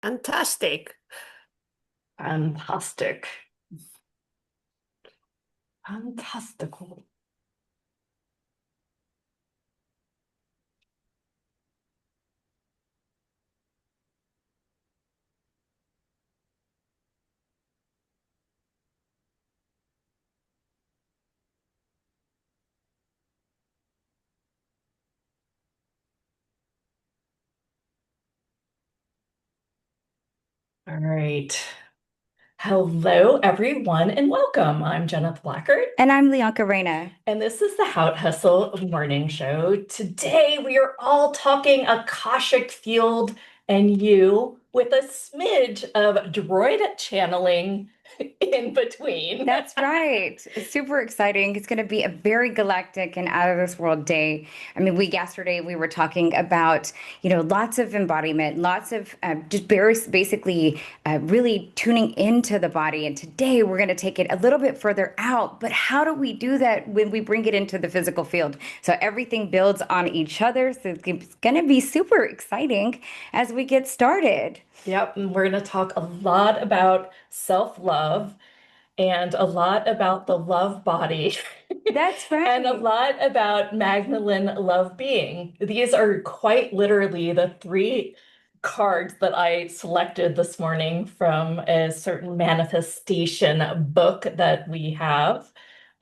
Fantastic. Fantastic. Fantastical. All right. Hello, everyone, and welcome. I'm Jenna Blackard, And I'm Leonka Reina. and this is the How to Hustle Morning Show. Today, we are all talking Akashic Field and you with a smidge of droid channeling in between. That's right. It's super exciting. It's going to be a very galactic and out of this world day. I mean, yesterday we were talking about, lots of embodiment, lots of basically really tuning into the body. And today we're going to take it a little bit further out. But how do we do that when we bring it into the physical field? So everything builds on each other. So it's going to be super exciting as we get started. Yep, and we're going to talk a lot about self-love and a lot about the love body That's and a right. lot about Magdalene love being. These are quite literally the three cards that I selected this morning from a certain manifestation book that we have.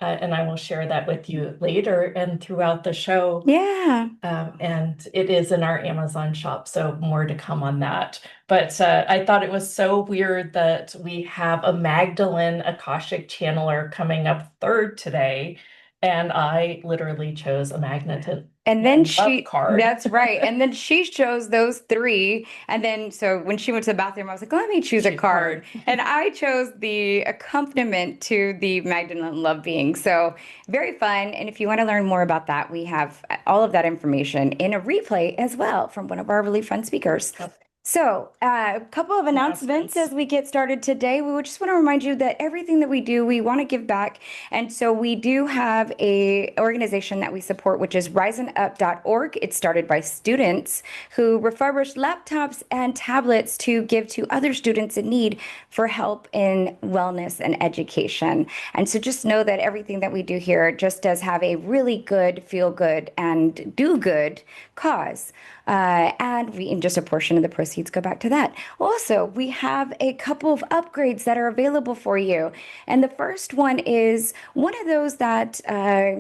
And I will share that with you later and throughout the show. Yeah. And it is in our Amazon shop, so more to come on that. But I thought it was so weird that we have a Magdalene Akashic channeler coming up third today, and I literally chose a Magneton And then love card. that's right. And then she chose those three. And then, so when she went to the bathroom, I was like, let me choose a Choose card. card. And I chose the accompaniment to the Magdalene Love Being. So very fun. And if you want to learn more about that, we have all of that information in a replay as well from one of our really fun speakers. Yep. So, a couple of announcements as we get started today. We would just want to remind you that everything that we do, we want to give back. And so we do have a organization that we support, which is riseandup.org. It's started by students who refurbish laptops and tablets to give to other students in need for help in wellness and education. And so just know that everything that we do here just does have a really good, feel good, and do good cause. And just a portion of the proceeds go back to that. Also, we have a couple of upgrades that are available for you. And the first one is one of those that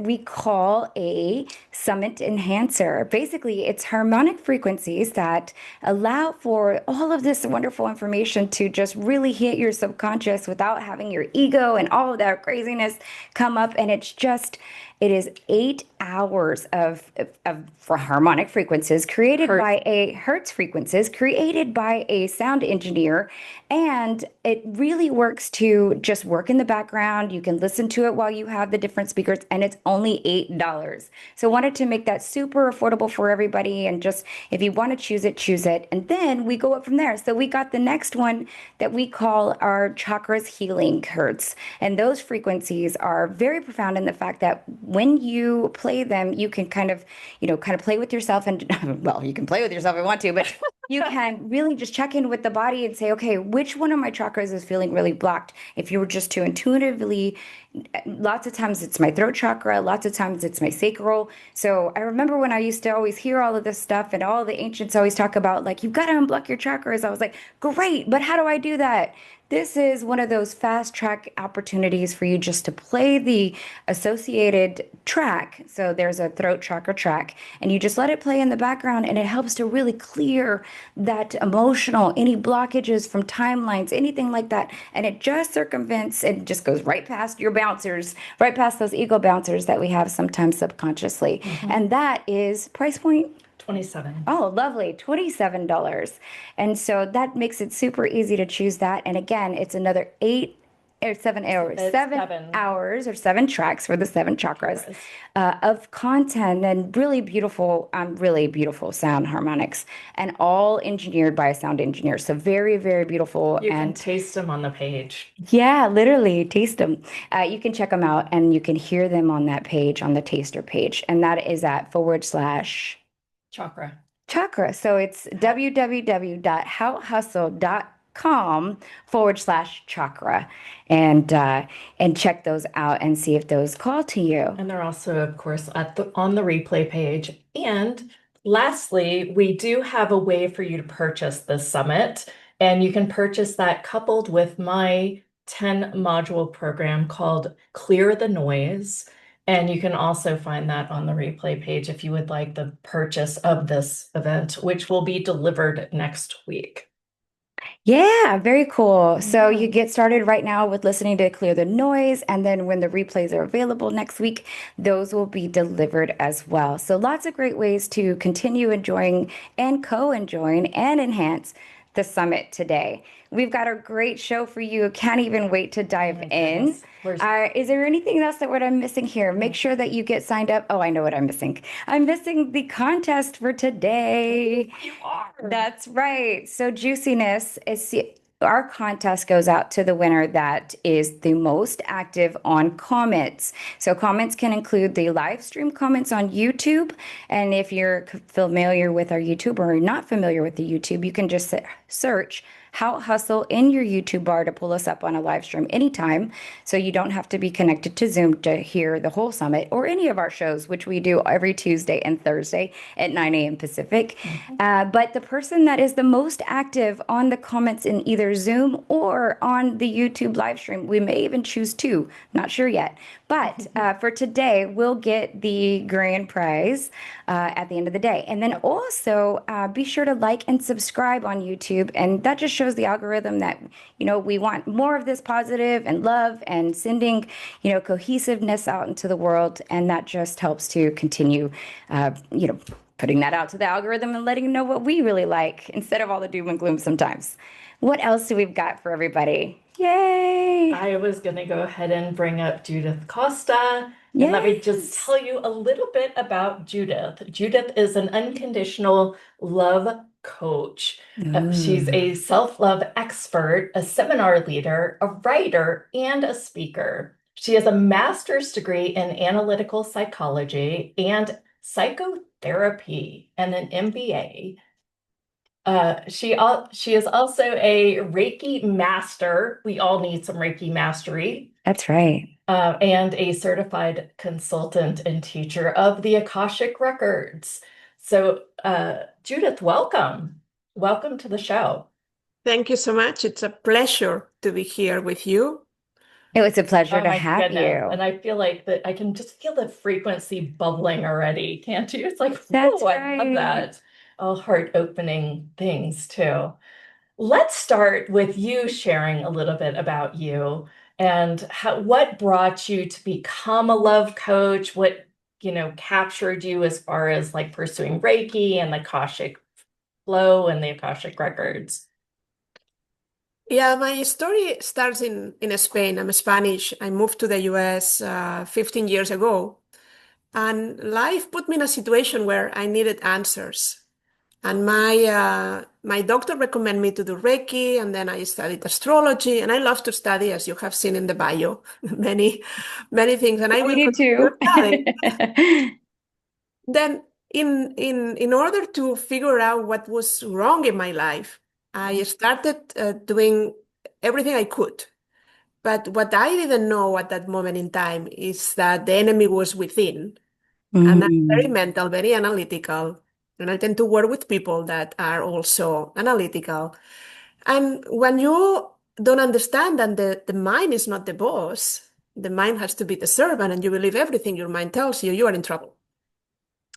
we call a summit enhancer. Basically, it's harmonic frequencies that allow for all of this wonderful information to just really hit your subconscious without having your ego and all of that craziness come up. And it is 8 hours for harmonic frequencies created Hertz. by a hertz frequencies created by a sound engineer. And it really works to just work in the background. You can listen to it while you have the different speakers, and it's only $8. So wanted to make that super affordable for everybody. And just if you want to choose it, choose it. And then we go up from there. So we got the next one that we call our chakras healing hertz. And those frequencies are very profound in the fact that when you play them, you can kind of play with yourself and, well, you can play with yourself if you want to, but you can really just check in with the body and say, okay, which one of my chakras is feeling really blocked? If you were just to intuitively, lots of times it's my throat chakra, lots of times it's my sacral. So I remember when I used to always hear all of this stuff and all the ancients always talk about like, you've got to unblock your chakras. I was like, great, but how do I do that? This is one of those fast track opportunities for you just to play the associated track. So there's a throat chakra track, and you just let it play in the background, and it helps to really clear that emotional, any blockages from timelines, anything like that. And it just circumvents and just goes right past your bouncers, right past those ego bouncers that we have sometimes subconsciously. And that is price point. 27. Oh, lovely. $27. And so that makes it super easy to choose that. And again, it's another 7 hours, It's seven seven. hours or seven tracks for the seven chakras of content and really beautiful sound harmonics, and all engineered by a sound engineer. So very, very beautiful. You can And taste them on the page. yeah, literally taste them. You can check them out and you can hear them on that page, on the taster page. And that is at / Chakra. Chakra. So it's www.howhustle.com/chakra and check those out and see if those call to you. And they're also, of course, on the replay page. And lastly, we do have a way for you to purchase this summit, and you can purchase that coupled with my 10 module program called Clear the Noise. And you can also find that on the replay page if you would like the purchase of this event, which will be delivered next week. Yeah, very cool. So Yeah. you get started right now with listening to Clear the Noise, and then when the replays are available next week, those will be delivered as well. So lots of great ways to continue enjoying and co-enjoying and enhance the summit today. We've got a great show for you. Can't even wait to Oh dive my in. goodness. Where's Is there anything else that what I'm missing here? Make sure that you get signed up. Oh, I know what I'm missing. I'm missing the contest for today. you are? That's right. So juiciness is our contest goes out to the winner that is the most active on comments. So comments can include the live stream comments on YouTube. And if you're familiar with our YouTube or not familiar with the YouTube, you can just search How Hustle in your YouTube bar to pull us up on a live stream anytime. So you don't have to be connected to Zoom to hear the whole summit or any of our shows, which we do every Tuesday and Thursday at 9 a.m. Pacific. But the person that is the most active on the comments in either Zoom or on the YouTube live stream, we may even choose two, not sure yet. But for today, we'll get the grand prize at the end of the day. And then also be sure to like and subscribe on YouTube. And that just shows the algorithm that, we want more of this positive and love and sending, cohesiveness out into the world. And that just helps to continue, putting that out to the algorithm and letting them know what we really like instead of all the doom and gloom sometimes. What else do we've got for everybody? Yay! I was going to go ahead and bring up Judith Costa. And let me just Yes. tell you a little bit about Judith. Judith is an unconditional love coach. She's Ooh, a self-love expert, a seminar leader, a writer, and a speaker. She has a master's degree in analytical psychology and psychotherapy and an MBA. She is also a Reiki master. We all need some Reiki mastery. that's right. And a certified consultant and teacher of the Akashic Records. So, Judith, welcome. Welcome to the show. Thank you so much. It's a pleasure to be here with you. It was a pleasure Oh to my have goodness. you. And I feel like that I can just feel the frequency bubbling already, can't you? It's like, That's whoa, I love right. that. Oh, heart-opening things too. Let's start with you sharing a little bit about you and what brought you to become a love coach, what, captured you as far as like pursuing Reiki and the Akashic flow and the Akashic records. Yeah, my story starts in Spain. I'm Spanish. I moved to the US 15 years ago, and life put me in a situation where I needed answers. And my doctor recommended me to do Reiki, and then I studied astrology, and I love to study, as you have seen in the bio, many, many things, and I Yeah, we will do continue studying. too. Then, in order to figure out what was wrong in my life, I started doing everything I could. But what I didn't know at that moment in time is that the enemy was within. And I'm very Mm. mental, very analytical. And I tend to work with people that are also analytical. And when you don't understand that the mind is not the boss, the mind has to be the servant, and you believe everything your mind tells you, you are in trouble.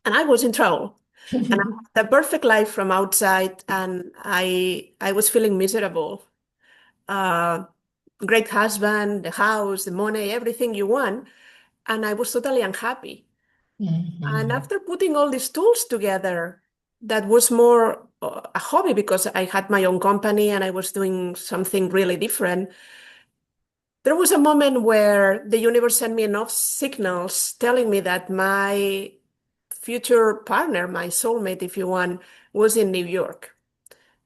And I was in trouble. And I had the perfect life from outside, and I was feeling miserable. Uh, Great husband, the house, the money, everything you want. And I was totally unhappy. And Mhm. after putting all these tools together, that was more a hobby because I had my own company and I was doing something really different. There was a moment where the universe sent me enough signals telling me that my future partner, my soulmate, if you want, was in New York.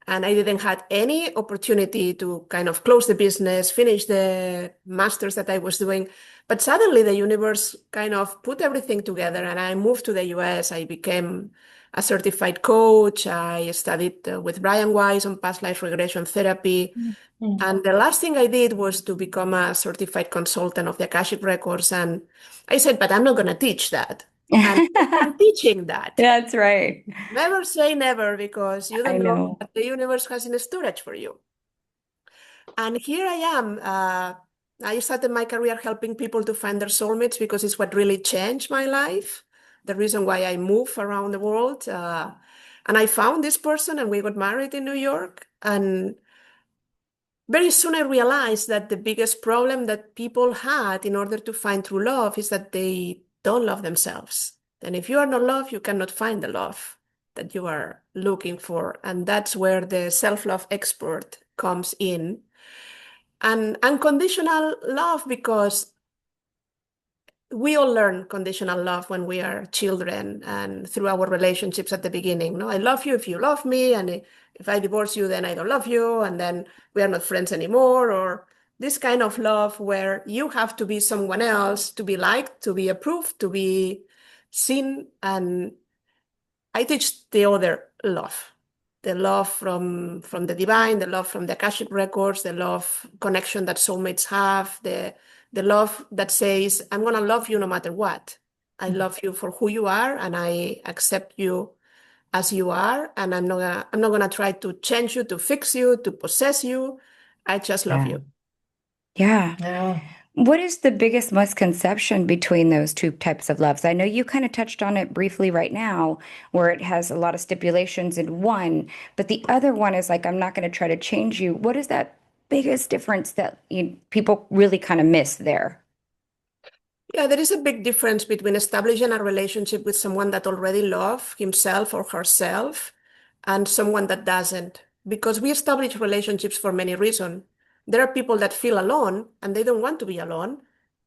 And I didn't had any opportunity to kind of close the business, finish the masters that I was doing. But suddenly the universe kind of put everything together and I moved to the US. I became a certified coach. I studied with Brian Weiss on past life regression therapy. Mhm. And the last thing I did was to become a certified consultant of the Akashic Records. And I said, but I'm not going to teach that. And I'm teaching that. That's right. Never say never, because you I don't know know. what the universe has in storage for you. And here I am. I started my career helping people to find their soulmates because it's what really changed my life. The reason why I move around the world. And I found this person and we got married in New York. And very soon I realized that the biggest problem that people had in order to find true love is that they don't love themselves. And if you are not loved, you cannot find the love that you are looking for. And that's where the self-love expert comes in. And unconditional love, because we all learn conditional love when we are children and through our relationships at the beginning. No, I love you if you love me, and if I divorce you, then I don't love you, and then we are not friends anymore. Or this kind of love where you have to be someone else to be liked, to be approved, to be seen. And I teach the other love, the love from the divine, the love from the Akashic Records, the love connection that soulmates have, the love that says, I'm gonna love you no matter what. I love you for who you are, and I accept you as you are, and I'm not gonna try to change you, to fix you, to possess you. I just love Yeah. you. Yeah. Yeah. What is the biggest misconception between those two types of loves? I know you kind of touched on it briefly right now, where it has a lot of stipulations in one, but the other one is like, I'm not going to try to change you. What is that biggest difference that people really kind of miss there? Yeah, there is a big difference between establishing a relationship with someone that already loves himself or herself and someone that doesn't. Because we establish relationships for many reasons. There are people that feel alone and they don't want to be alone,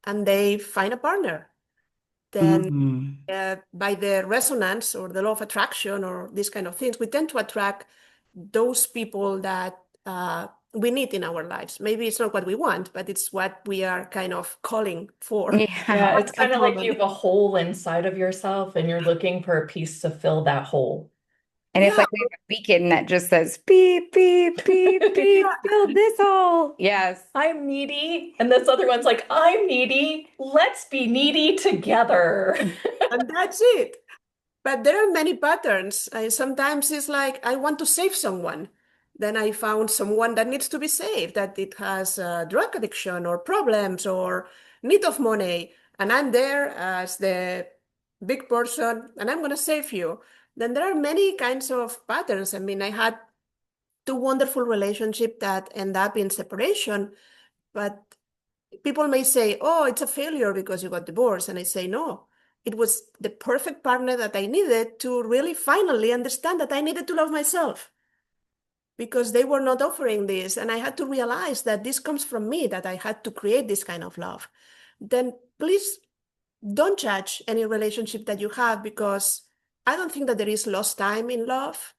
and they find a partner. Then, Mhm. by the resonance or the law of attraction or these kind of things, we tend to attract those people that we need in our lives. Maybe it's not what we want, but it's what we are kind of calling for Yeah. Yeah, it's at kind the of like you moment. have a hole inside of yourself and you're looking for a piece to fill that hole. And it's Yeah, like we have a beacon that just says beep, beep, beep, beep, yeah, fill this hole. Yes. I'm needy. And this other one's like, I'm needy. Let's be needy together. and that's it. But there are many patterns. Sometimes it's like I want to save someone. Then I found someone that needs to be saved, that it has drug addiction or problems or need of money. And I'm there as the big person and I'm going to save you. Then there are many kinds of patterns. I mean, I had two wonderful relationships that end up in separation, but people may say, oh, it's a failure because you got divorced. And I say, no, it was the perfect partner that I needed to really finally understand that I needed to love myself, because they were not offering this. And I had to realize that this comes from me, that I had to create this kind of love. Then please don't judge any relationship that you have, because I don't think that there is lost time in love.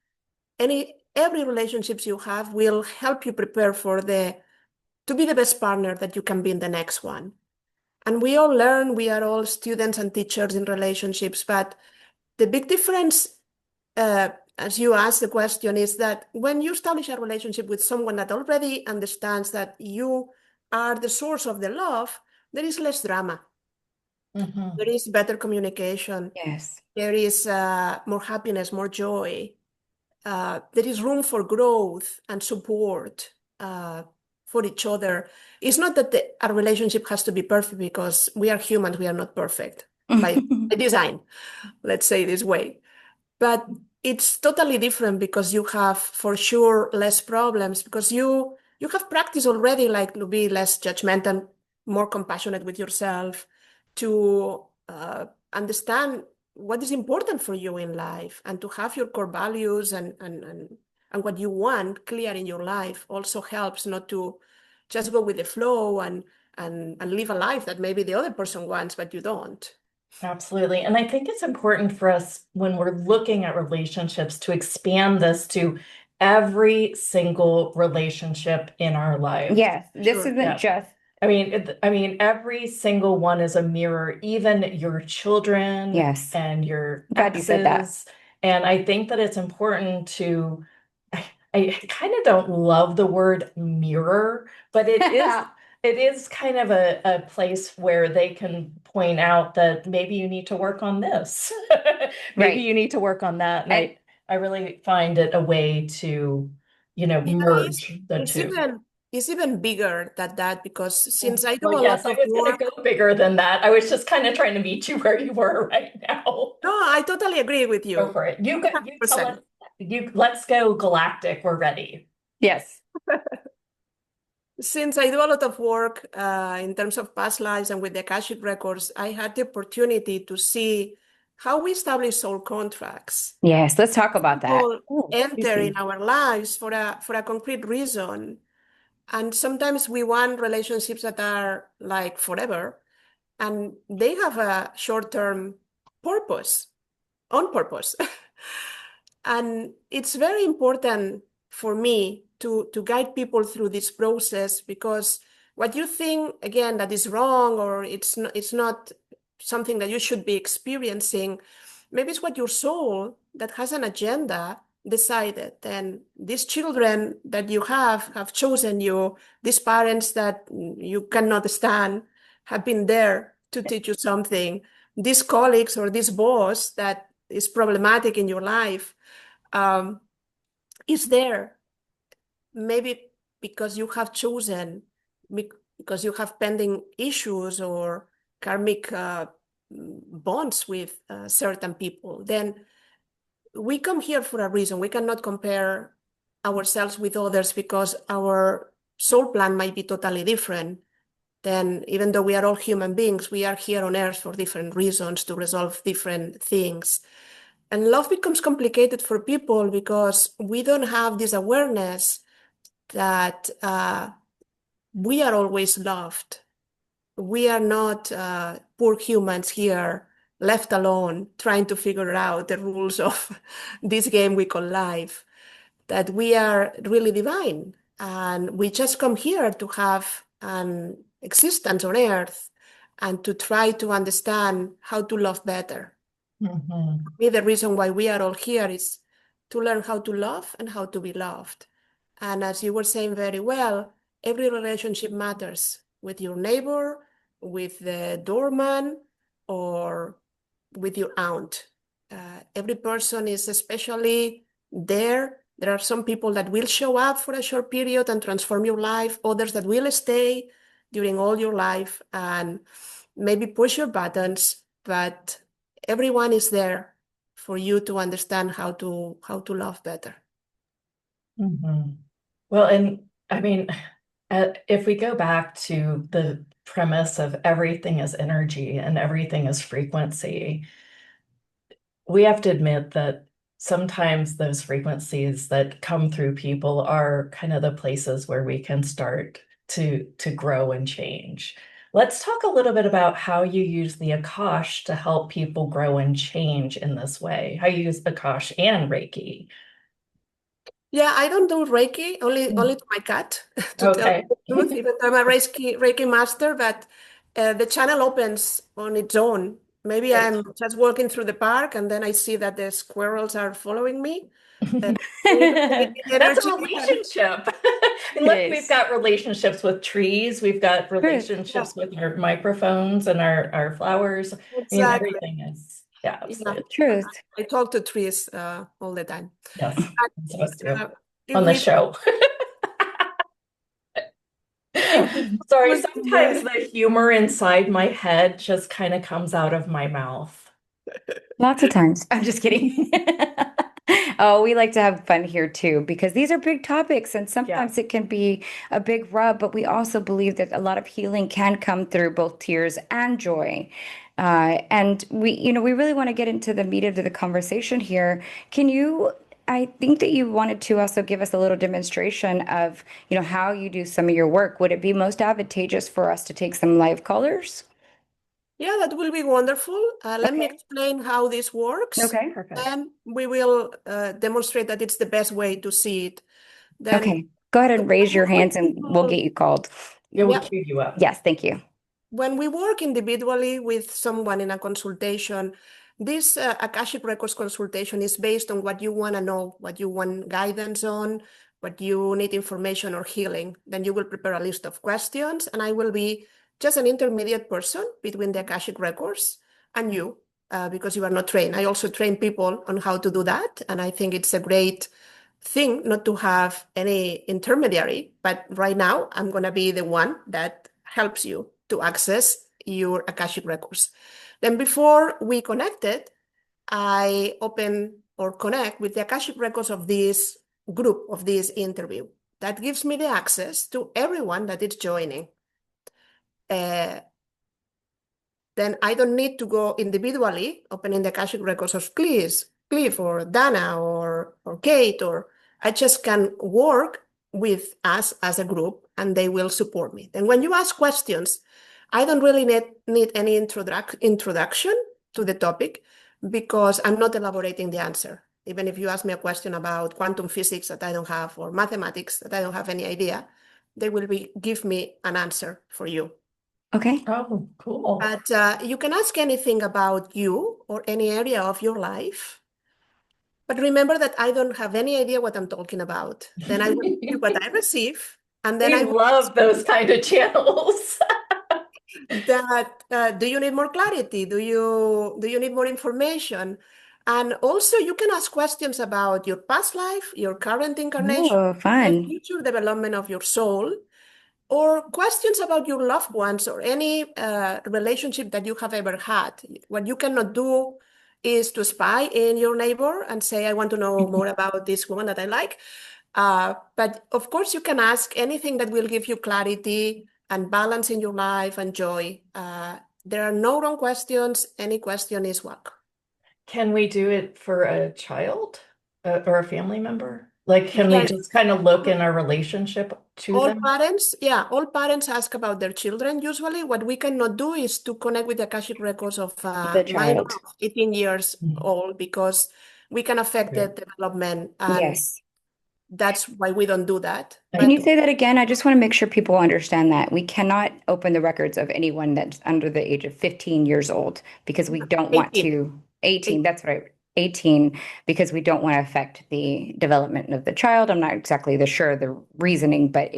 Every relationships you have will help you prepare to be the best partner that you can be in the next one. And we all learn, we are all students and teachers in relationships, but the big difference, as you asked the question, is that when you establish a relationship with someone that already understands that you are the source of the love, there is less drama, Mhm. there is better communication, Yes. there is more happiness, more joy. There is room for growth and support for each other. It's not that our relationship has to be perfect, because we are humans, we are not perfect by design, let's say this way. But it's totally different, because you have for sure less problems, because you have practice already, like to be less judgmental, more compassionate with yourself, to understand what is important for you in life, and to have your core values and what you want clear in your life also helps not to just go with the flow and live a life that maybe the other person wants but you don't. Absolutely. And I think it's important for us when we're looking at relationships to expand this to every single relationship in our life. Yes. This Sure. isn't Yeah. just, I mean, every single one is a mirror, even your children yes. and your Glad you said that. exes And I think that it's important to, I kind of don't love the word mirror, but it is kind of a place where they can point out that maybe you need to work on this. Maybe Right. you need to work on that. And And I really find it a way to, Yeah, merge the it's two. even bigger than that because since I do Well, a yes, lot I of was going to work. go bigger than that. I was just kind of trying to meet you where you were right now. No, I totally agree with Go you. for it. You tell us, 100%. let's go Galactic. We're ready. yes. Since I do a lot of work in terms of past lives and with the Akashic Records, I had the opportunity to see how we establish soul contracts. Yes, let's talk about that. People Oh, enter in juicy. our lives for a concrete reason. And sometimes we want relationships that are like forever, and they have a short-term purpose, on purpose. And it's very important for me to guide people through this process because what you think, again, that is wrong or it's not something that you should be experiencing, maybe it's what your soul that has an agenda decided. And these children that you have chosen you, these parents that you cannot stand have been there to teach you something. These colleagues or this boss that is problematic in your life is there maybe because you have chosen, because you have pending issues or karmic bonds with certain people. Then we come here for a reason. We cannot compare ourselves with others because our soul plan might be totally different. Then, even though we are all human beings, we are here on earth for different reasons to resolve different things. And love becomes complicated for people because we don't have this awareness that we are always loved. We are not poor humans here, left alone, trying to figure out the rules of this game we call life, that we are really divine. And we just come here to have an existence on earth and to try to understand how to love better. Mhm. The reason why we are all here is to learn how to love and how to be loved. And as you were saying very well, every relationship matters with your neighbor, with the doorman, or with your aunt. Every person is especially there. There are some people that will show up for a short period and transform your life, others that will stay during all your life and maybe push your buttons, but everyone is there for you to understand how to love better. Mhm. Well, and I mean, if we go back to the premise of everything is energy and everything is frequency, we have to admit that sometimes those frequencies that come through people are kind of the places where we can start to grow and change. Let's talk a little bit about how you use the Akash to help people grow and change in this way. How you use Akash and Reiki. Yeah, I don't do Reiki, only Mm. to my cat, to tell you Okay. the truth, even though I'm a Reiki master, but the channel opens on its own. Maybe Right. I'm just walking through the park and then I see that the squirrels are following me. Uh, they give me That's a energy. relationship. And It look, we've is. got relationships with trees, we've got Truth. Yeah, relationships with our microphones and our flowers. I mean, exactly. everything is, yeah, Yeah, absolutely. Truth. I talk to trees all the time. Yes, I'm supposed And, to it on the really, show. Sorry, sometimes yes. the humor inside my head just kind of comes out of my mouth. Lots of times. I'm just kidding. Oh, we like to have fun here too, because these are big topics and Yeah. sometimes it can be a big rub, but we also believe that a lot of healing can come through both tears and joy. And we really want to get into the meat of the conversation here. I think that you wanted to also give us a little demonstration of, how you do some of your work. Would it be most advantageous for us to take some live colors? Yeah, that will be wonderful. Let me Okay. explain how this works. Okay. Perfect. Then we will demonstrate that it's the best way to see it. Then Okay. Go ahead and when raise we your work with hands and we'll people, get you called. It will yeah, cue you up. Yes, thank you. when we work individually with someone in a consultation, This Akashic Records consultation is based on what you want to know, what you want guidance on, what you need information or healing. Then you will prepare a list of questions, and I will be just an intermediate person between the Akashic Records and you, because you are not trained. I also train people on how to do that, and I think it's a great thing not to have any intermediary, but right now I'm going to be the one that helps you to access your Akashic Records. Then before we connected, I open or connect with the Akashic Records of this group, of this interview. That gives me the access to everyone that is joining. Then I don't need to go individually, opening the Akashic Records of Cliff or Dana or Kate, or I just can work with us as a group and they will support me. Then when you ask questions, I don't really need any introduction to the topic because I'm not elaborating the answer. Even if you ask me a question about quantum physics that I don't have or mathematics that I don't have any idea, they will give me an answer for you. Okay. Oh, cool. But you can ask anything about you or any area of your life. But remember that I don't have any idea what I'm talking about. Then I will give you what I receive, and then We I will love those kind of channels. that do you need more clarity? Do you need more information? And also you can ask questions about your past life, your current incarnation, Oh, the fun. future development of your soul, or questions about your loved ones or any relationship that you have ever had. What you cannot do is to spy in your neighbor and say, I want to know more about this woman that I like. But of course, you can ask anything that will give you clarity and balance in your life and joy. There are no wrong questions. Any question is welcome. Can we do it for a child or a family member? Like, can we Yes. just kind of look in our relationship to All them? parents, yeah, all parents ask about their children usually. What we cannot do is to connect with the Akashic Records of The a minor child. of 18 years Mm. old because we can affect Okay. the development, and Yes. that's why we don't do that. Can I you But say that again? I just want to make sure people understand that we cannot open the records of anyone that's under the age of 15 years old because we don't want 18, to, 18, 18. that's right, 18, because we don't want to affect the development of the child. I'm not exactly sure the reasoning, but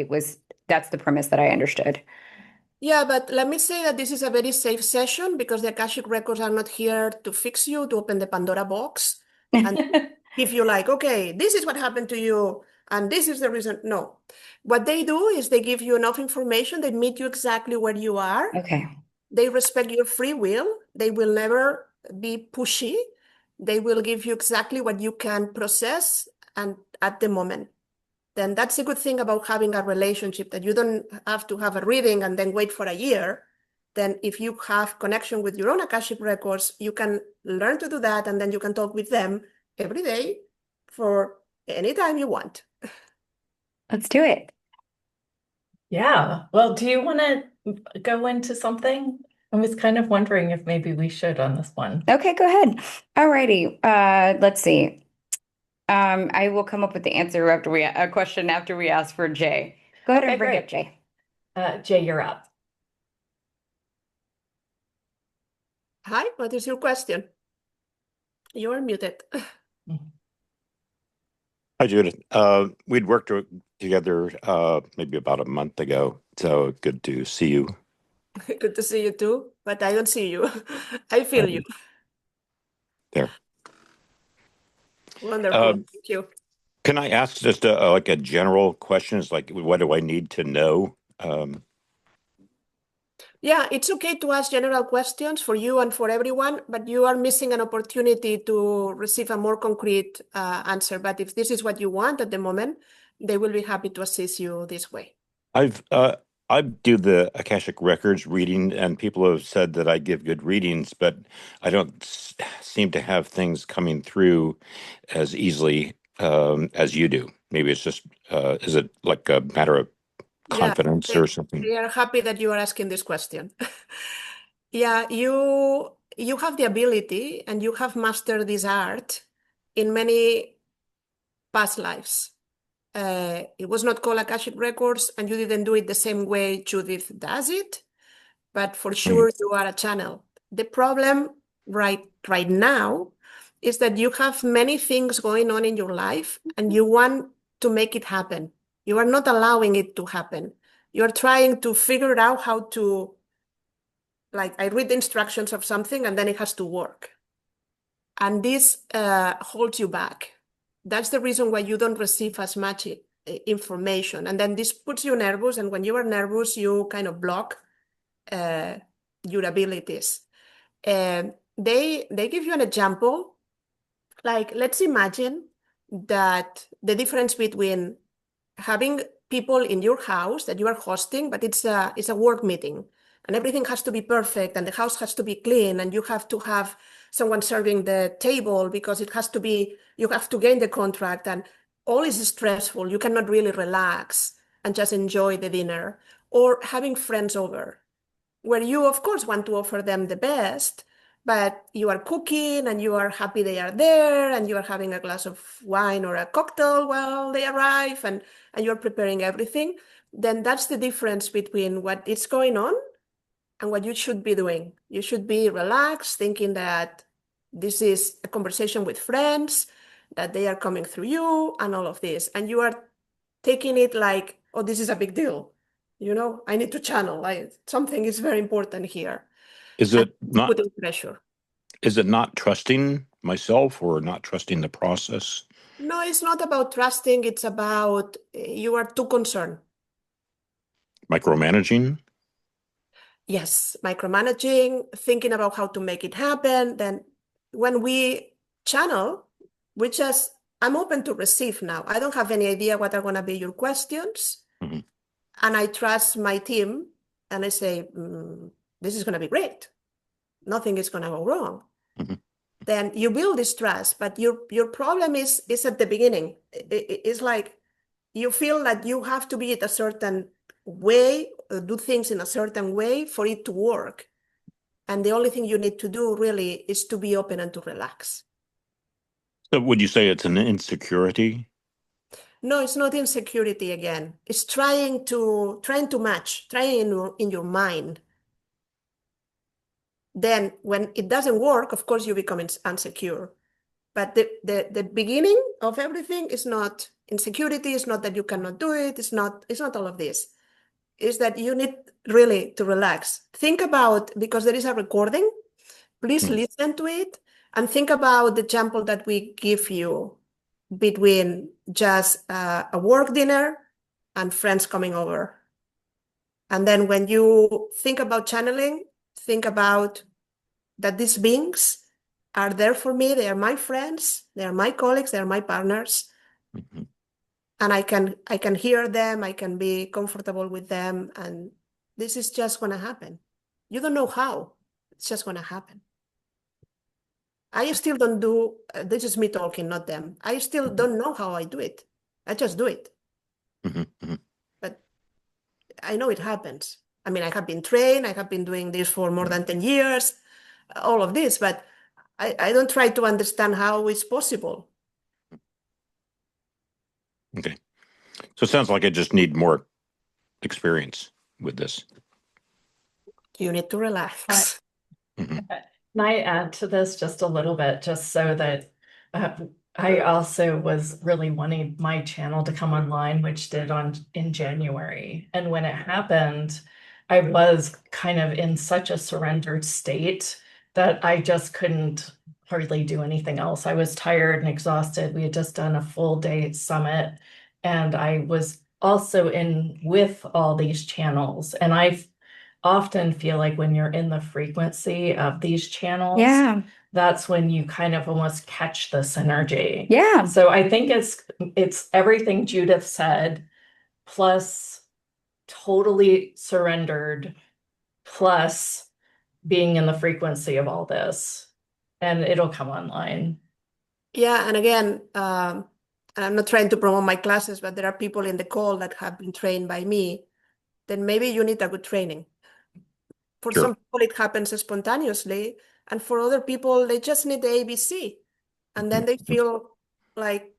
that's the premise that I understood. Yeah, but let me say that this is a very safe session because the Akashic Records are not here to fix you, to open the Pandora box and give you like, okay, this is what happened to you and this is the reason. No. What they do is they give you enough information, they meet you exactly where you are. Okay. They respect your free will. They will never be pushy. They will give you exactly what you can process and at the moment. Then that's a good thing about having a relationship, that you don't have to have a reading and then wait for a year. Then if you have connection with your own Akashic Records, you can learn to do that and then you can talk with them every day for any time you want. Let's do it. Yeah. Well, do you want to go into something? I was kind of wondering if maybe we should on this one. Okay, go ahead. All righty. Let's see. I will come up with the answer after a question after we ask for Jay. Go ahead Okay, and bring up great. Jay. Jay, you're up. Hi, what is your question? You're muted. Hi, Judith. We'd worked together maybe about a month ago, so good to see you. Good to see you too, but I don't see you. I feel you. There. Wonderful. Thank you. Can I ask just like a general question? Is like, what do I need to know? Yeah, it's okay to ask general questions for you and for everyone, but you are missing an opportunity to receive a more concrete answer. But if this is what you want at the moment, they will be happy to assist you this way. I do the Akashic Records reading, and people have said that I give good readings, but I don't seem to have things coming through as easily as you do. Maybe it's just, is it like a matter of Yeah, confidence or something? we are happy that you are asking this question. Yeah, you have the ability and you have mastered this art in many past lives. It was not called Akashic Records, and you didn't do it the same way Judith does it, but for sure you are a channel. The problem right now is that you have many things going on in your life and you want to make it happen. You are not allowing it to happen. You're trying to figure out how to, like, I read the instructions of something and then it has to work. And this holds you back. That's the reason why you don't receive as much information. And then this puts you nervous. And when you are nervous, you kind of block uh, your abilities. They give you an example. Like, let's imagine that the difference between having people in your house that you are hosting, but it's a work meeting, and everything has to be perfect, and the house has to be clean, and you have to have someone serving the table because it has to be, you have to gain the contract, and all is stressful. You cannot really relax and just enjoy the dinner. Or having friends over, where you, of course, want to offer them the best, but you are cooking and you are happy they are there and you are having a glass of wine or a cocktail while they arrive and you're preparing everything. Then that's the difference between what is going on and what you should be doing. You should be relaxed, thinking that this is a conversation with friends, that they are coming through you and all of this. And you are taking it like, oh, this is a big deal. I need to channel. Something is very important here. Is And it not putting pressure. is it not trusting myself or not trusting the process? No, it's not about trusting. It's about you are too concerned. Micromanaging? Yes, micromanaging, thinking about how to make it happen. Then when we channel, I'm open to receive now. I don't have any idea what are going to be your questions. Mm-hmm. And I trust my team and I say, this is going to be great. Nothing is going to go wrong. Mm-hmm. Then you build this trust, but your problem is at the beginning. It's like you feel that you have to be at a certain way, do things in a certain way for it to work. And the only thing you need to do really is to be open and to relax. So would you say it's an insecurity? No, it's not insecurity again. It's trying to match, trying in your mind. Then when it doesn't work, of course, you become insecure. But the beginning of everything is not insecurity. It's not that you cannot do it. It's not all of this. It's that you need really to relax. Think about, because there is a recording, please listen to it and think about the example that we give you between just a work dinner and friends coming over. And then when you think about channeling, think about that these beings are there for me. They are my friends. They are my colleagues. They are my partners. Mm-hmm. And I can hear them. I can be comfortable with them. And this is just going to happen. You don't know how. It's just going to happen. I still don't do, this is me talking, not them. I still don't know how I do it. I just do it. Mm-hmm. But I know it happens. I mean, I have been trained. I have been doing this for more than 10 years, all of this, but I don't try to understand how it's possible. Okay. So it sounds like I just need more experience with this. You need to relax. Mm-hmm. Can I add to this just a little bit, just so that I also was really wanting my channel to come online, which did in January. And when it happened, I was kind of in such a surrendered state that I just couldn't hardly do anything else. I was tired and exhausted. We had just done a full day summit, and I was also in with all these channels. And I often feel like when you're in the frequency of these channels, Yeah. that's when you kind of almost catch this energy. Yeah. So I think it's everything Judith said, plus totally surrendered, plus being in the frequency of all this, and it'll come online. Yeah, and again, and I'm not trying to promote my classes, but there are people in the call that have been trained by me. Then maybe you need a good training. For Sure. some people, it happens spontaneously, and for other people, they just need the ABC, and then they feel like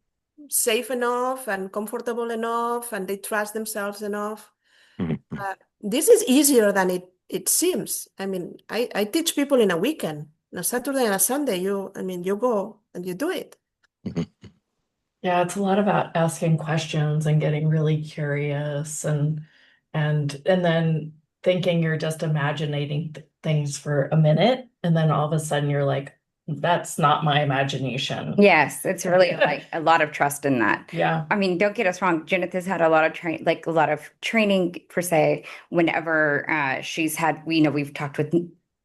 safe enough and comfortable enough, and they trust themselves enough. Mm-hmm. This is easier than it seems. I mean, I teach people in a weekend. On a Saturday and a Sunday, you go and you do it. Yeah, it's a lot about asking questions and getting really curious and then thinking you're just imagining things for a minute, and then all of a sudden you're like, that's not my imagination. Yes, it's really like a lot of trust in that. Yeah. I mean, don't get us wrong. Judith has had a lot of training per se. Whenever she's had, we've talked with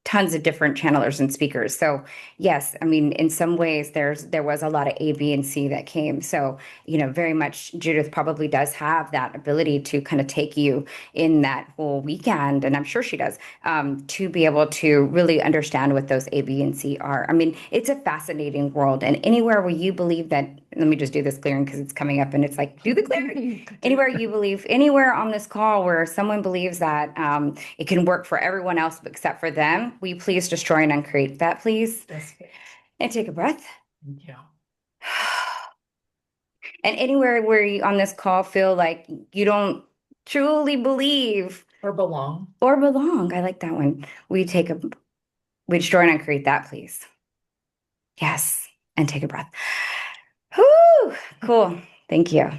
tons of different channelers and speakers. So yes, I mean, in some ways, there was a lot of A, B, and C that came. So very much Judith probably does have that ability to kind of take you in that whole weekend, and I'm sure she does, to be able to really understand what those A, B, and C are. I mean, it's a fascinating world, and anywhere where you believe that, let me just do this clearing because it's coming up and it's like, do the clearing. Anywhere on this call where someone believes that it can work for everyone else except for them, will you please destroy and uncreate that, please? Yes. And take a breath. Yeah. And anywhere where you on this call feel like you don't truly believe Or belong. I like that one. We destroy and uncreate that, please. Yes. And take a breath. Whew, cool. Thank you.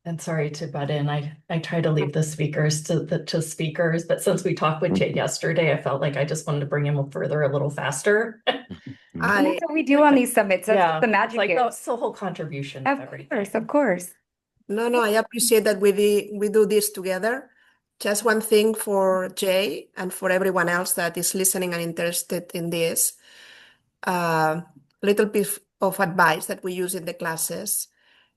And sorry to butt in. I try to leave the speakers to speakers, but since we talked with Jay yesterday, I felt like I just wanted to bring him further a little faster. And that's what we do on these summits. That's what the magic like is. that's the whole contribution of everything. Of course. No, I appreciate that we do this together. Just one thing for Jay and for everyone else that is listening and interested in this, little piece of advice that we use in the classes.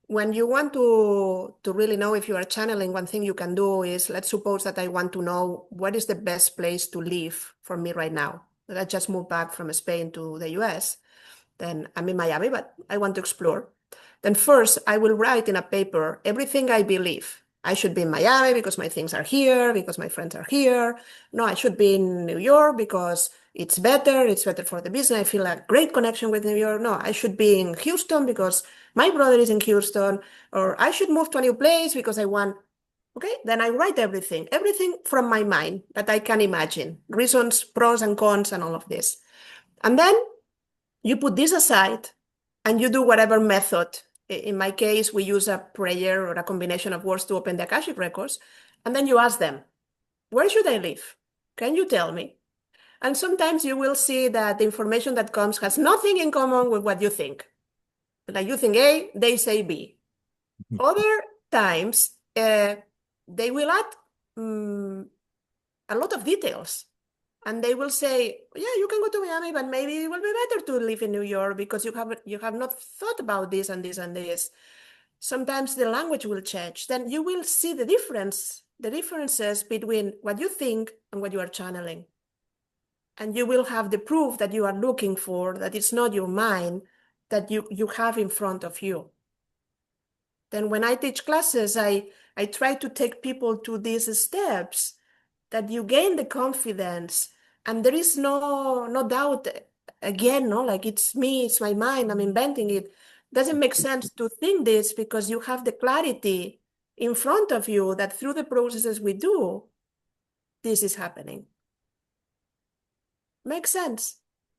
When you want to really know if you are channeling, one thing you can do is, let's suppose that I want to know what is the best place to live for me right now. I just moved back from Spain to the US. Then I'm in Miami, but I want to explore. Then first, I will write in a paper everything I believe. I should be in Miami because my things are here, because my friends are here. No, I should be in New York because it's better for the business. I feel a great connection with New York. No, I should be in Houston because my brother is in Houston, or I should move to a new place because I want. Okay, then I write everything from my mind that I can imagine, reasons, pros and cons, and all of this. And then you put this aside and you do whatever method. In my case, we use a prayer or a combination of words to open the Akashic Records. And then you ask them, where should I live? Can you tell me? And sometimes you will see that the information that comes has nothing in common with what you think. Like you think A, they say B. Other times, they will add a lot of details. And they will say, yeah, you can go to Miami, but maybe it will be better to live in New York because you have not thought about this and this and this. Sometimes the language will change. Then you will see the differences between what you think and what you are channeling. And you will have the proof that you are looking for, that it's not your mind, that you have in front of you. Then when I teach classes, I try to take people to these steps that you gain the confidence. And there is no doubt again, no, like it's me, it's my mind, I'm inventing it. Doesn't make sense to think this because you have the clarity in front of you that through the processes we do, this is happening. Makes sense.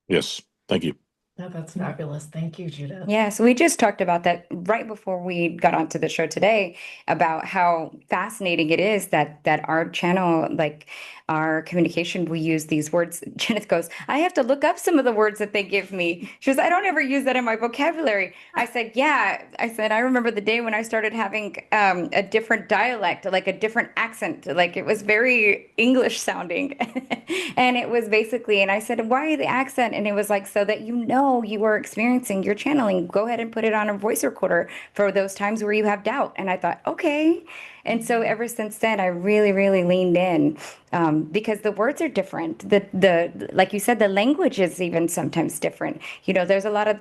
Yes, thank you. Oh, that's fabulous. Thank you, Judith. Yeah, so we just talked about that right before we got onto the show today, about how fascinating it is that our channel, like our communication, we use these words. Judith goes, I have to look up some of the words that they give me. She goes, I don't ever use that in my vocabulary. I said, yeah. I said, I remember the day when I started having a different dialect, like a different accent, like it was very English sounding. And it was basically, and I said, why the accent? And it was like, so that you are experiencing your channeling, go ahead and put it on a voice recorder for those times where you have doubt. And I thought, okay. And so ever since then, I really, really leaned in because the words are different. The like you said, the language is even sometimes different. There's a lot of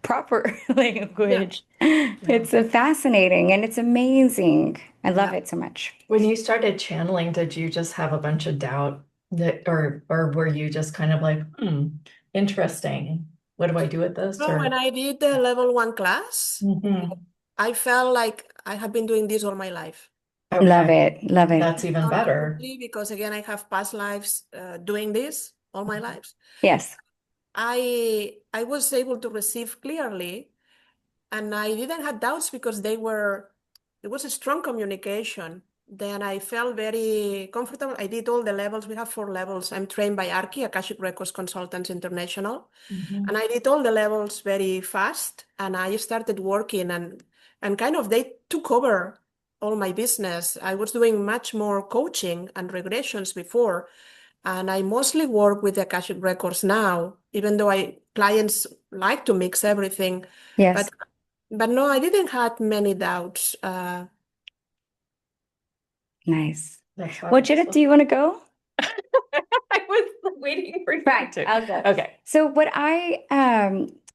proper language. Yeah. It's fascinating and it's amazing. I love it so much. When you started channeling, did you just have a bunch of doubt or were you just kind of like, interesting. What do I do with this? So when I did the level 1 class, I felt like I have been doing this all my life. Okay. Love it. That's even better. Because again, I have past lives doing this all my lives. Yes. I was able to receive clearly, and I didn't have doubts because there was a strong communication. Then I felt very comfortable. I did all the levels. We have 4 levels. I'm trained by Arki, Akashic Records Consultants International. Mhm. And I did all the levels very fast. And I started working and kind of they took over all my business. I was doing much more coaching and regressions before. And I mostly work with the Akashic Records now, even though clients like to mix everything. Yes. But but no, I didn't have many doubts. Nice. That's Well, Judith, fabulous. do you want to go? I was waiting for you Fine, to. I'll go. Okay. So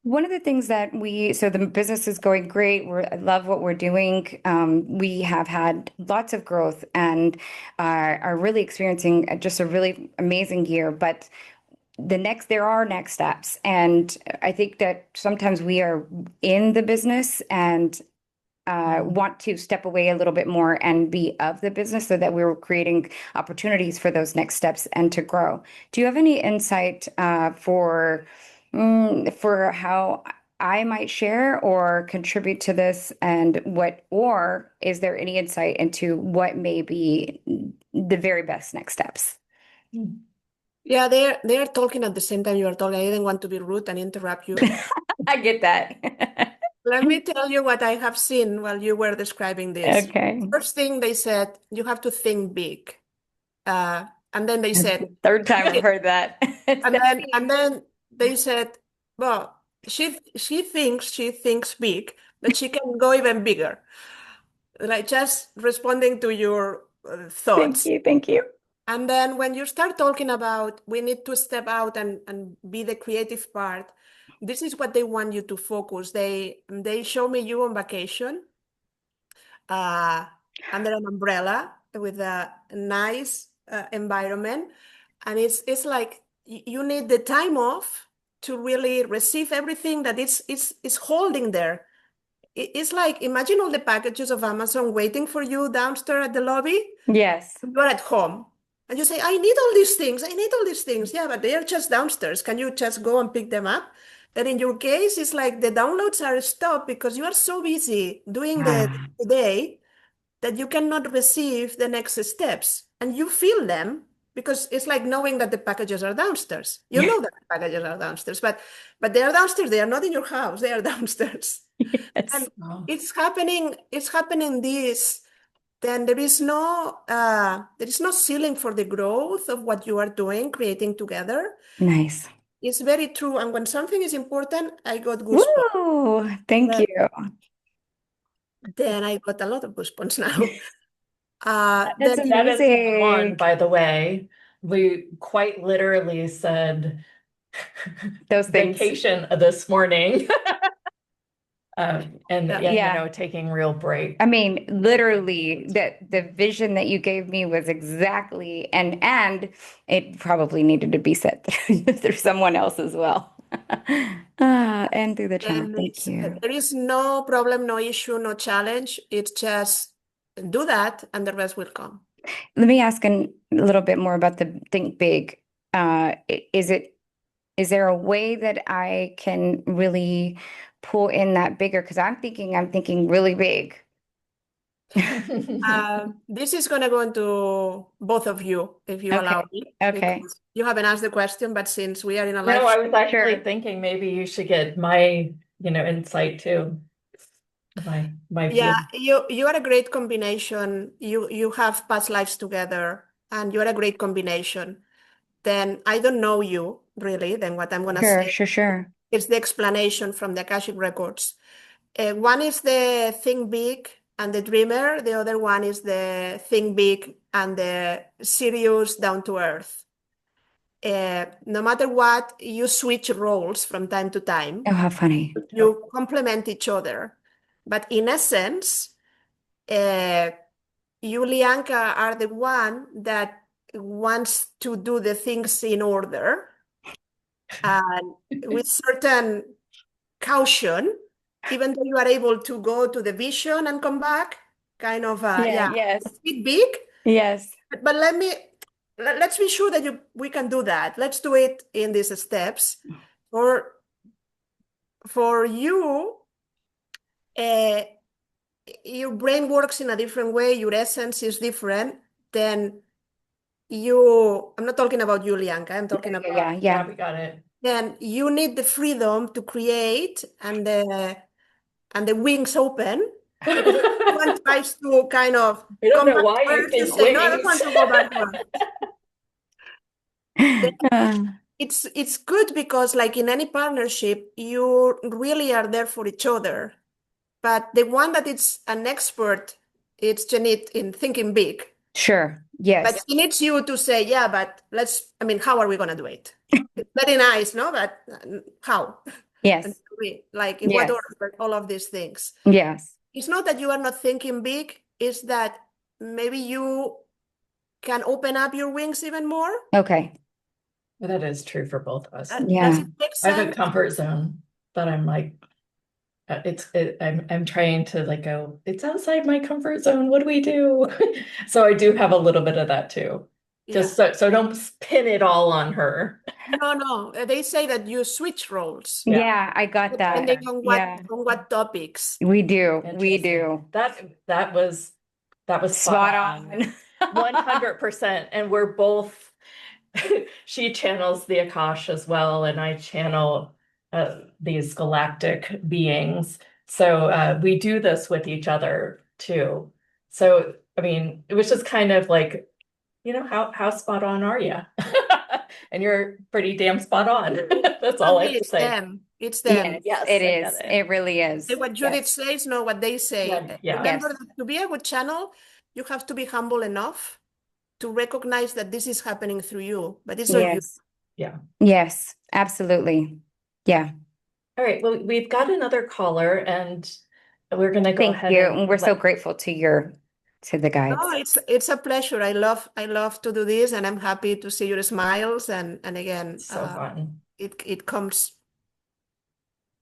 one of the things that so the business is going great. I love what we're doing. We have had lots of growth and are really experiencing just a really amazing year. But there are next steps. And I think that sometimes we are in the business and want to step away a little bit more and be of the business so that we're creating opportunities for those next steps and to grow. Do you have any insight for how I might share or contribute to this or is there any insight into what may be the very best next steps? Yeah, they're talking at the same time you are talking. I didn't want to be rude and interrupt you. I get that. Let me tell you what I have seen while you were describing this. Okay. First thing they said, you have to think big. And then they That's said, the third time I've heard that. It's and that then theme. and then they said, well, she thinks big, but she can go even bigger. Like just responding to your Thank thoughts. you. Thank you. And then when you start talking about we need to step out and be the creative part, this is what they want you to focus. They show me you on vacation, uh, under an umbrella with a nice environment, and it's like you need the time off to really receive everything that is holding there. It's like imagine all the packages of Amazon waiting for you downstairs at the lobby. Yes. You're at home and you say, I need all these things. I need all these things. Yeah, but they are just downstairs. Can you just go and pick them up? But in your case, it's like the downloads are stopped because you are so busy doing Ah, the day that you cannot receive the next steps. And you feel them because it's like knowing that the packages are downstairs. You know that the packages are downstairs, but they are downstairs. They are not in your house. They are downstairs. yes. And it's happening this then there is no ceiling for the growth of what you are doing, creating together. Nice. It's very true. And when something is important, I got goosebumps. Woo! Thank Then, you. then I got a lot of goosebumps now. That's Then That is one, amazing. by the way. We quite literally said Those things. vacation this morning. And Yeah. Yeah. taking real break. I mean, literally, the vision that you gave me was exactly, and it probably needed to be said through someone else as well. And through the channel. And Thank you. there is no problem, no issue, no challenge. It's just do that and the rest will come. Let me ask a little bit more about the think big. Is there a way that I can really pull in that bigger? Because I'm thinking really big. This is going to go into both of you, if you Okay. allow me, Okay. because you haven't asked the question, but since we are in a live No, I was actually Sure. thinking maybe you should get my, insight too. My yeah, view. you are a great combination. You have past lives together, and you are a great combination. Then I don't know you really. Then what I'm gonna Sure, say sure, sure. is the explanation from the Akashic Records. One is the think big and the dreamer. The other one is the think big and the serious, down to earth. No matter what, you switch roles from time to time. Oh, how funny. You complement each other, but in essence. Uh, you, Lianka, are the one that wants to do the things in order and with certain caution, even though you are able to go to the vision and come back, kind of, Yeah, yeah, yes, big, big. yes. But let's be sure that we can do that. Let's do it in these steps. For you, your brain works in a different way, your essence is different, then I'm not talking about you, Lianka, I'm talking about, Yeah, we got it. then you need the freedom to create and the wings open. Because everyone tries to kind of I don't come know back why to you earth to think say, no, I don't wings. want to go back to earth. Uh, It's good because like in any partnership, you really are there for each other. But the one that is an expert, it's Janet in thinking big. sure. But Yes. she needs you to say, yeah, but how are we going to do it? It's very nice, no? But how? And Yes. like in what Yes. order, all of these things. Yes. It's not that you are not thinking big, it's that maybe you can open up your wings even more. Okay. That is true for both of us. Does Yeah. it make I have a sense? comfort zone, but I'm like, I'm trying to like go, it's outside my comfort zone. What do we do? So I do have a little bit of that too. Just so don't pin it all on her. No. They say that you switch roles Yeah. Yeah, I got that. depending on Yeah. what topics. We do. We Interesting. do. That was Spot on. 100%. And we're both, she channels the Akash as well, and I channel these galactic beings. So we do this with each other too. So, I mean, it was just kind of like, how spot on are you? And you're pretty damn spot on. That's all I have to It's say. them. It's them. Yes, Yes, it I is. get it. It really is. Say what Judith Yes. says, no, what they say. Yeah. Remember Yes. that to be a good channel, you have to be humble enough to recognize that this is happening through you, but it's not you. Yes. Yeah. Yes, absolutely. Yeah. All right. Well, we've got another caller, and we're going to go Thank ahead you. and And we're so let- grateful to the guides. No, it's a pleasure. I love to do this, and I'm happy to see your smiles. And again, so fun. it comes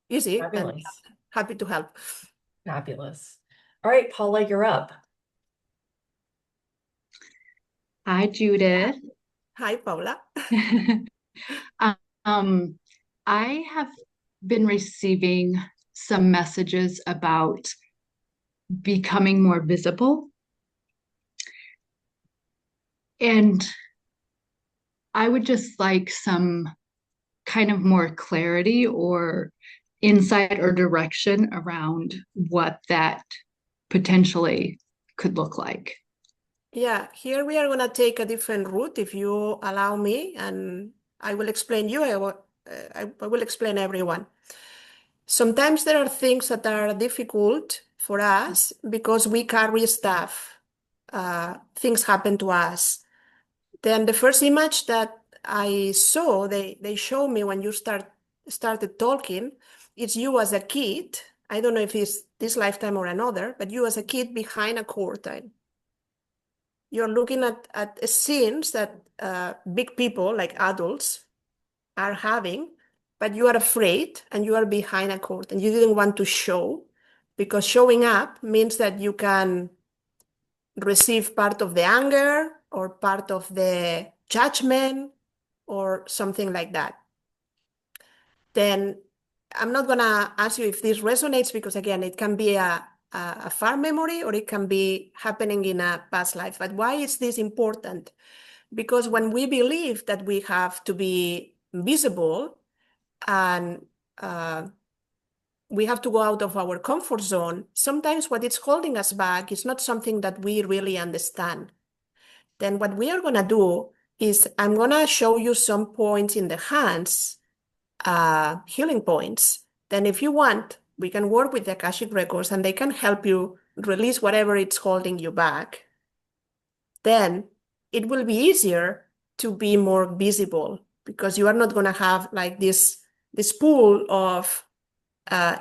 easy, and Fabulous. happy to help. Fabulous. All right, Paula, you're up. Hi, Judith. Hi, Paula. I have been receiving some messages about becoming more visible. And I would just like some kind of more clarity or insight or direction around what that potentially could look like. Yeah, here we are going to take a different route if you allow me, and I will explain you. I will explain everyone. Sometimes there are things that are difficult for us because we carry stuff. Things happen to us. Then the first image that I saw, they show me when you started talking, it's you as a kid. I don't know if it's this lifetime or another, but you as a kid behind a curtain. You're looking at scenes that big people, like adults, are having, but you are afraid and you are behind a curtain. You didn't want to show because showing up means that you can receive part of the anger or part of the judgment or something like that. Then I'm not going to ask you if this resonates because, again, it can be a far memory or it can be happening in a past life. But why is this important? Because when we believe that we have to be visible and we have to go out of our comfort zone, sometimes what is holding us back is not something that we really understand. Then what we are going to do is I'm going to show you some points in the hands, healing points. Then if you want, we can work with the Akashic Records and they can help you release whatever it's holding you back. Then it will be easier to be more visible because you are not going to have like this pool of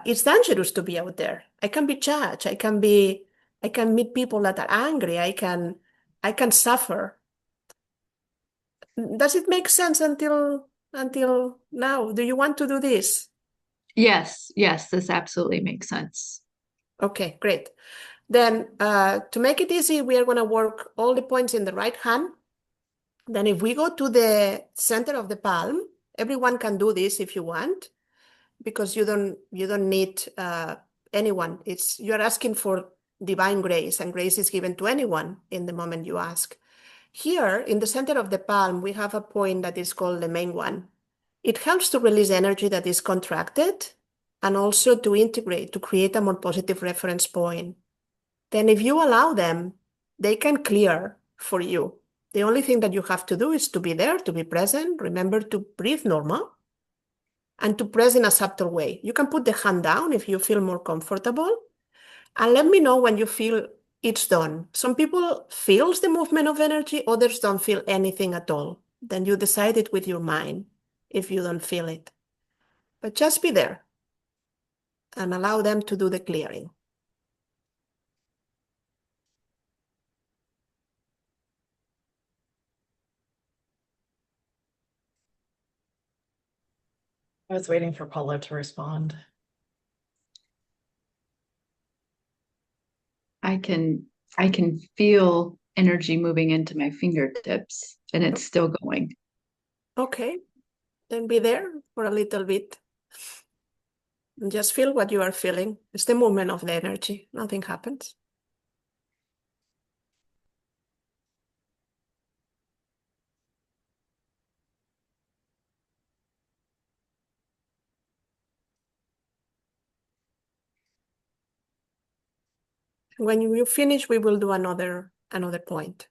it's dangerous to be out there. I can be judged. I can meet people that are angry. I can suffer. Does it make sense until now? Do you want to do this? Yes, this absolutely makes sense. Okay, great. Then to make it easy, we are going to work all the points in the right hand. Then if we go to the center of the palm, everyone can do this if you want, because you don't need anyone. You're asking for divine grace, and grace is given to anyone in the moment you ask. Here, in the center of the palm, we have a point that is called the main one. It helps to release energy that is contracted and also to integrate, to create a more positive reference point. Then if you allow them, they can clear for you. The only thing that you have to do is to be there, to be present. Remember to breathe normal and to press in a subtle way. You can put the hand down if you feel more comfortable. And let me know when you feel it's done. Some people feels the movement of energy, others don't feel anything at all. Then you decide it with your mind if you don't feel it. But just be there and allow them to do the clearing. I was waiting for Paula to respond. I can feel energy moving into my fingertips, and it's still going. Okay, then be there for a little bit. And just feel what you are feeling. It's the movement of the energy. Nothing happens. When you finish, we will do another point.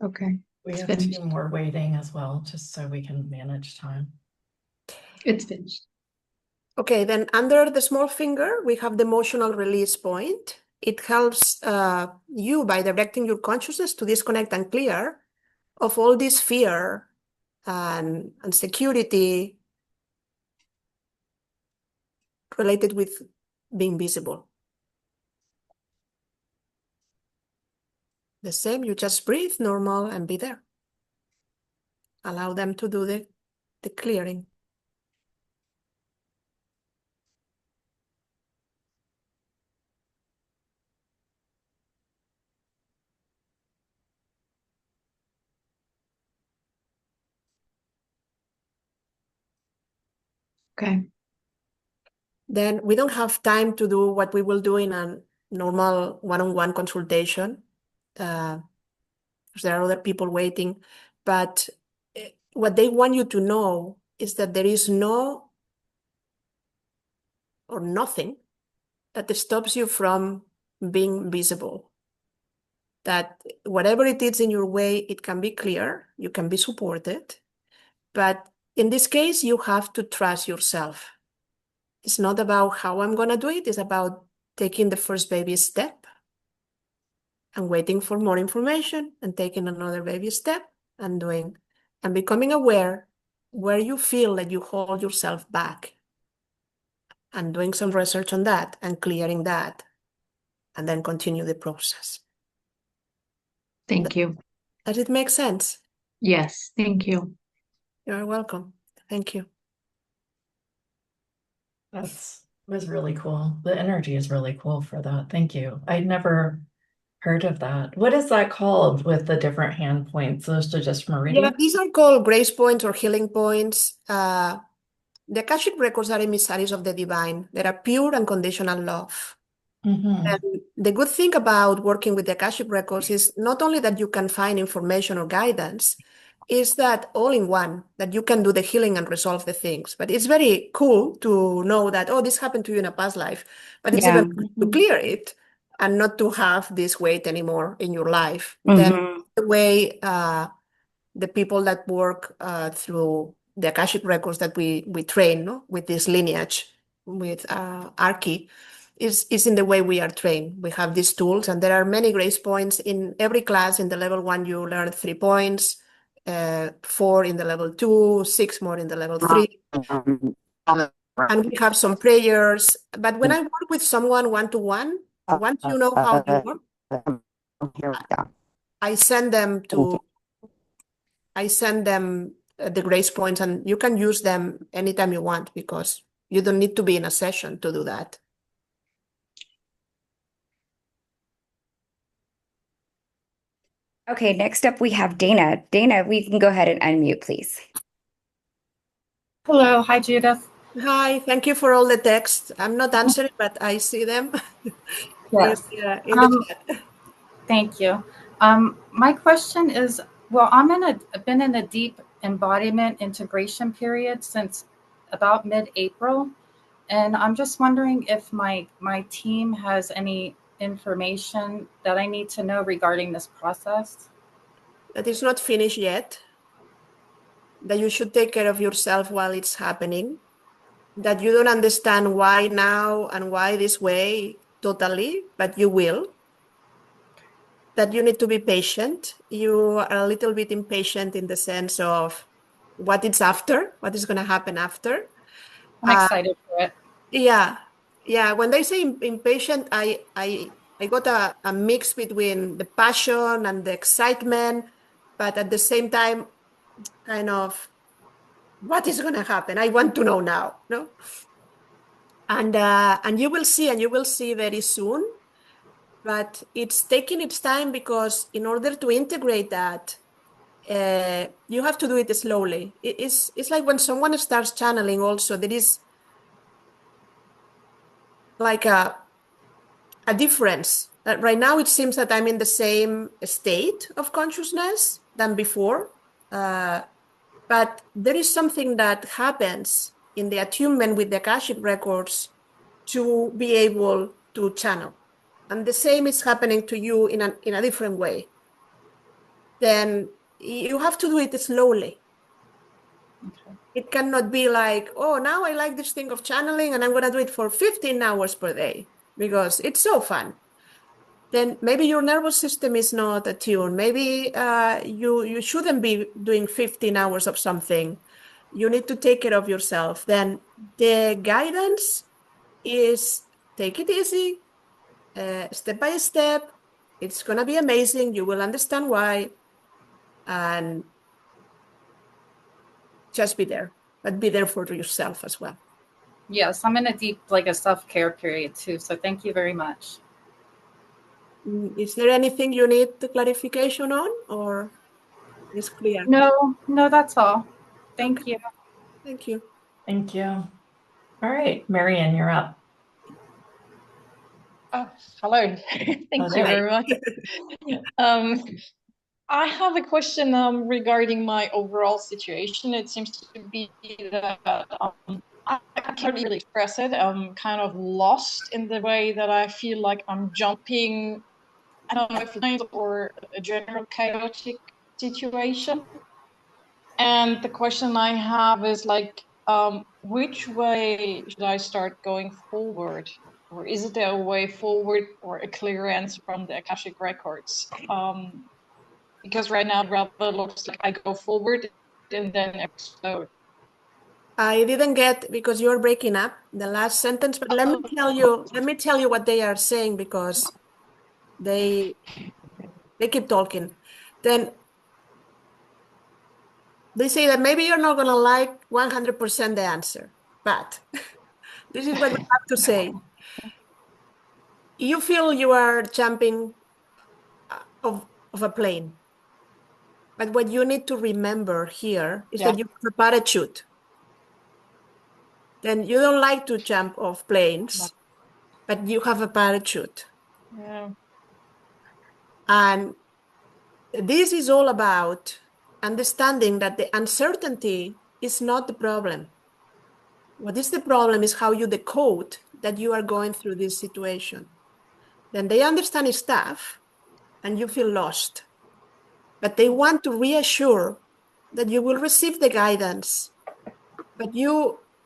Okay. We It's have finished. 2 more waiting as well, just so we can manage time. It's finished. Okay, then under the small finger, we have the emotional release point. It helps you by directing your consciousness to disconnect and clear of all this fear and insecurity related with being visible. The same, you just breathe normal and be there. Allow them to do the clearing. Okay. Then we don't have time to do what we will do in a normal one-on-one consultation. Because there are other people waiting. But what they want you to know is that there is no or nothing that stops you from being visible. That whatever it is in your way, it can be clear, you can be supported. But in this case, you have to trust yourself. It's not about how I'm going to do it. It's about taking the first baby step and waiting for more information and taking another baby step and doing and becoming aware where you feel that you hold yourself back and doing some research on that and clearing that and then continue the process. Thank you. Does it make sense? Yes, thank you. You're welcome. Thank you. That was really cool. The energy is really cool for that. Thank you. I'd never heard of that. What is that called with the different hand points? Those are just Yeah, meridians? these are called grace points or healing points. The Akashic Records are emissaries of the divine. They are pure and conditional love. And the good thing about working with the Akashic Records is not only that you can find information or guidance, is that all in one, that you can do the healing and resolve the things. But it's very cool to know that, oh, this happened to you in a past life, but it's Yeah. even to clear it and not to have this weight anymore in your life. Mhm. Then the way the people that work through the Akashic Records that we train, no? With this lineage, with Arki, is in the way we are trained. We have these tools, and there are many grace points in every class. In the level 1, you learn 3 points, 4 in the level 2, 6 more in the level 3. And we have some prayers. But when I work with someone one-to-one, once you know how you work, I send them the grace points, and you can use them anytime you want because you don't need to be in a session to do that. Okay, next up we have Dana. Dana, we can go ahead and unmute, please. Hello, hi Judith. Hi, thank you for all the texts. I'm not answering, but I see them Yes, in the chat. thank you. My question is, well, I've been in a deep embodiment integration period since about mid-April, and I'm just wondering if my team has any information that I need to know regarding this process. That is not finished yet, that you should take care of yourself while it's happening, that you don't understand why now and why this way totally, but you will, that you need to be patient. You are a little bit impatient in the sense of what is after, what is going to happen after. I'm Uh, excited for it. yeah, yeah. When they say impatient, I got a mix between the passion and the excitement, but at the same time, kind of what is going to happen? I want to know now, no? And you will see, and you will see very soon. But it's taking its time because in order to integrate that, you have to do it slowly. It's like when someone starts channeling. Also, there is like a difference. Right now, it seems that I'm in the same state of consciousness than before. Uh, But there is something that happens in the attunement with the Akashic records to be able to channel. And the same is happening to you in a different way. Then you have to do it slowly. Okay. It cannot be like, oh, now I like this thing of channeling and I'm going to do it for 15 hours per day because it's so fun. Then maybe your nervous system is not attuned. Maybe you shouldn't be doing 15 hours of something. You need to take care of yourself. Then the guidance is take it easy, step by step. It's gonna be amazing. You will understand why, and just be there. But be there for yourself as well. Yes, I'm in a deep, like a self-care period too. So thank you very much. Is there anything you need clarification on, or is clear? No, that's all. Thank you. Thank you. Thank you. All right, Marian, you're up. Oh, hello. Thank you there. very much. I have a question regarding my overall situation. It seems to be that I can't really express it. I'm kind of lost in the way that I feel like I'm jumping, I don't know if it's or a general chaotic situation. And the question I have is like, which way should I start going forward? Or is there a way forward or a clear answer from the Akashic Records? Because right now it rather looks like I go forward and then explode. I didn't get because you're breaking up the last sentence, but let me tell you what they are saying because they keep talking. Then they say that maybe you're not gonna like 100% the answer, but this is what we have to say. You feel you are jumping of a plane, but what you need to remember here is Yeah. that you have a parachute. Then you don't like to jump off planes, but you have a parachute. Yeah. And this is all about understanding that the uncertainty is not the problem. What is the problem is how you decode that you are going through this situation. Then they understand stuff and you feel lost. But they want to reassure that you will receive the guidance. But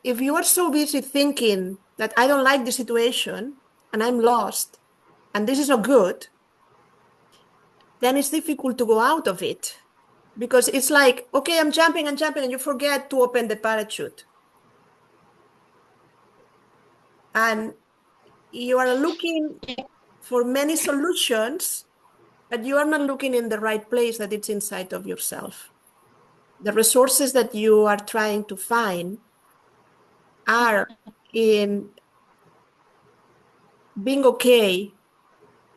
if you are so busy thinking that I don't like the situation and I'm lost and this is not good, then it's difficult to go out of it. Because it's like, okay, I'm jumping and jumping, and you forget to open the parachute. And you are looking for many solutions, but you are not looking in the right place that it's inside of yourself. The resources that you are trying to find are in being okay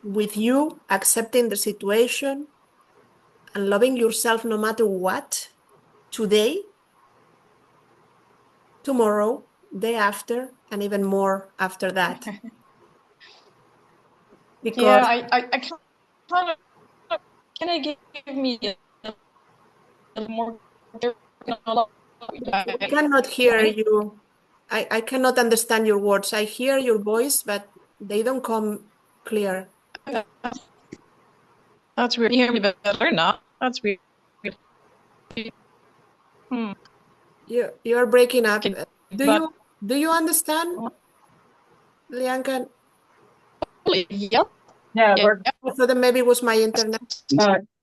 with you accepting the situation, and loving yourself no matter what, today, tomorrow, day after, and even more after that. Because Yeah, I kind of, can I give me a more I cannot hear you. I cannot understand your words. I hear your voice, but they don't come clear. That's weird. You hear me better now? That's weird. Hmm. You're breaking up. Okay, Do but you understand, Lianka? yep. Yeah, Yeah. we're I thought that maybe it was my internet.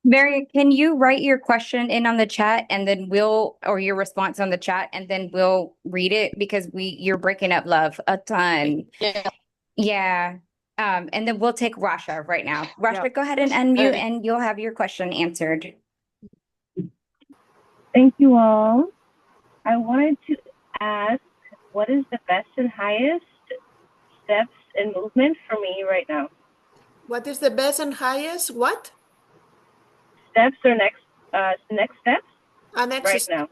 Mary, can you write your question in on the chat and then or your response on the chat and then we'll read it because you're breaking up, love, a ton. Yeah. Yeah. And then we'll take Rasha right now. Rasha, Yeah. go ahead and unmute Okay. and you'll have your question answered. Thank you all. I wanted to ask, what is the best and highest steps and movement for me right now? What is the best and highest? What? Steps or next steps Next right now.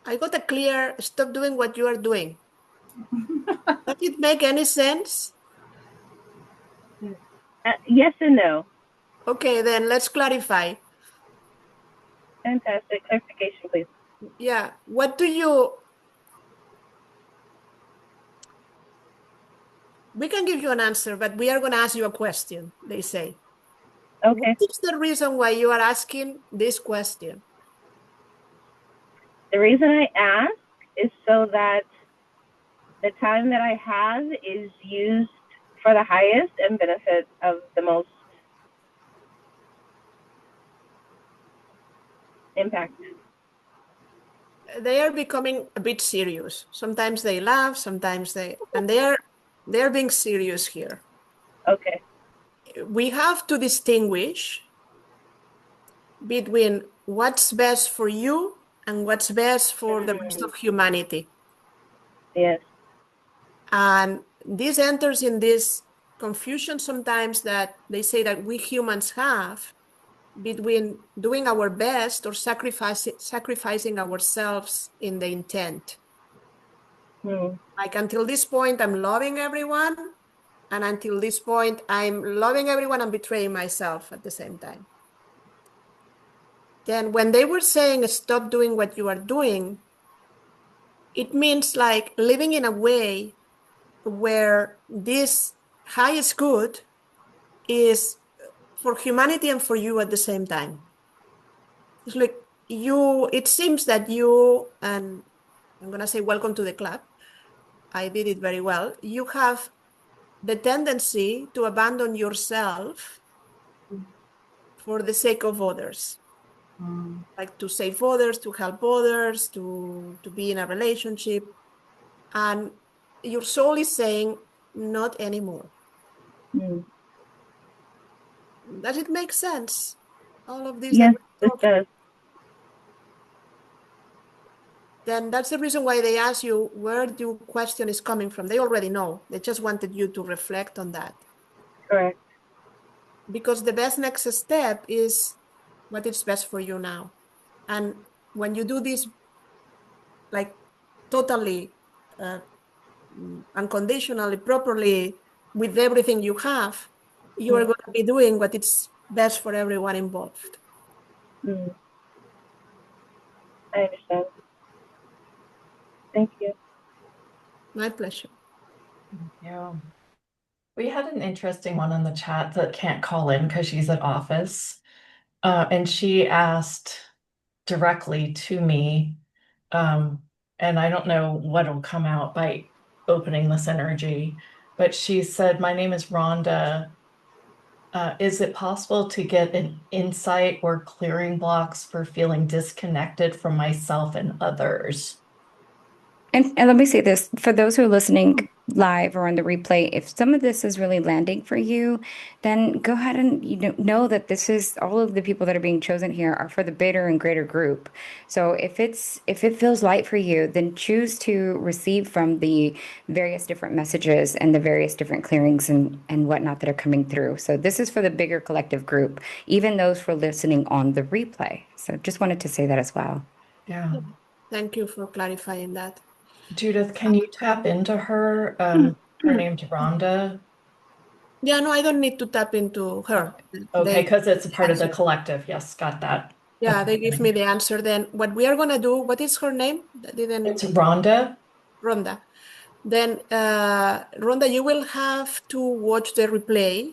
I got a clear stop doing what you are doing. Does it make any sense? Yes and no. Okay, then let's clarify. Fantastic. Clarification, please. Yeah. We can give you an answer, but we are going to ask you a question, they say. Okay. What is the reason why you are asking this question? The reason I ask is so that the time that I have is used for the highest and benefit of the most impact. They are becoming a bit serious. Sometimes they laugh, and they're being serious here. Okay. We have to distinguish between what's best for you and what's best for the rest of humanity. Yes. And this enters in this confusion sometimes that they say that we humans have between doing our best or sacrificing ourselves in the intent. Like until this point, I'm loving everyone. And until this point, I'm loving everyone and betraying myself at the same time. Then when they were saying stop doing what you are doing, it means like living in a way where this highest good is for humanity and for you at the same time. It's like it seems that you, and I'm going to say welcome to the club. I did it very well. You have the tendency to abandon yourself for the sake of others. Like to save others, to help others, to be in a relationship. And your soul is saying, not anymore. Does it make sense? All of this? Yes, it does. Then that's the reason why they ask you where your question is coming from. They already know. They just wanted you to reflect on that. Correct. Because the best next step is what is best for you now. And when you do this, like totally unconditionally, properly, with everything you have, you are going to be doing what is best for everyone involved. I understand. Thank you. My pleasure. Yeah. We had an interesting one in the chat that can't call in because she's at office. And she asked directly to me, and I don't know what will come out by opening this energy, but she said, my name is Rhonda. Is it possible to get an insight or clearing blocks for feeling disconnected from myself and others? And let me say this, for those who are listening, live or on the replay, if some of this is really landing for you, then go ahead and know that this is all of the people that are being chosen here are for the bigger and greater group. So if it feels light for you, then choose to receive from the various different messages and the various different clearings and whatnot that are coming through. So this is for the bigger collective group, even those for listening on the replay. So just wanted to say that as well. Yeah. Thank you for clarifying that. Judith, can you tap into her? Her name's Rhonda. Yeah, no, I don't need to tap into her. Okay, because it's a part of the answer. collective. Yes, got that. Yeah, they Okay. give me the answer. Then what we are gonna do? What is her name? That didn't. It's Rhonda. Rhonda. Then, Rhonda, you will have to watch the replay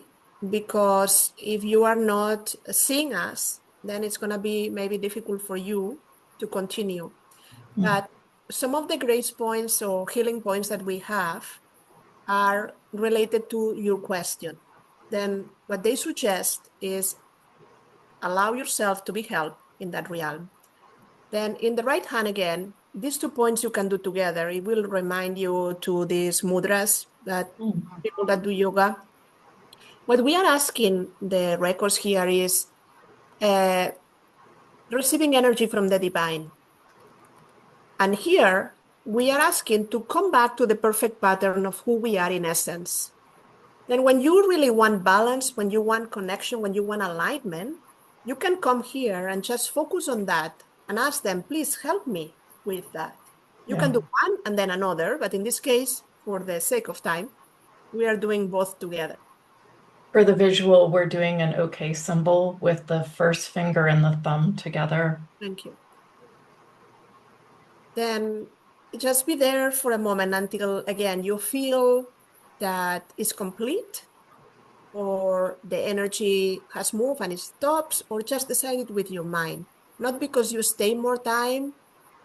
because if you are not seeing us, then it's gonna be maybe difficult for you to continue. But some of the grace points or healing points that we have are related to your question. Then what they suggest is allow yourself to be helped in that realm. Then in the right hand again, these 2 points you can do together. It will remind you to these mudras that people that do yoga. What we are asking the records here is receiving energy from the divine. And here we are asking to come back to the perfect pattern of who we are in essence. Then when you really want balance, when you want connection, when you want alignment, you can come here and just focus on that and ask them, please help me with that. You can do one and then another, but in this case, for the sake of time, we are doing both together. For the visual, we're doing an OK symbol with the first finger and the thumb together. Thank you. Then just be there for a moment until, again, you feel that it's complete, or the energy has moved and it stops, or just decided with your mind. Not because you stay more time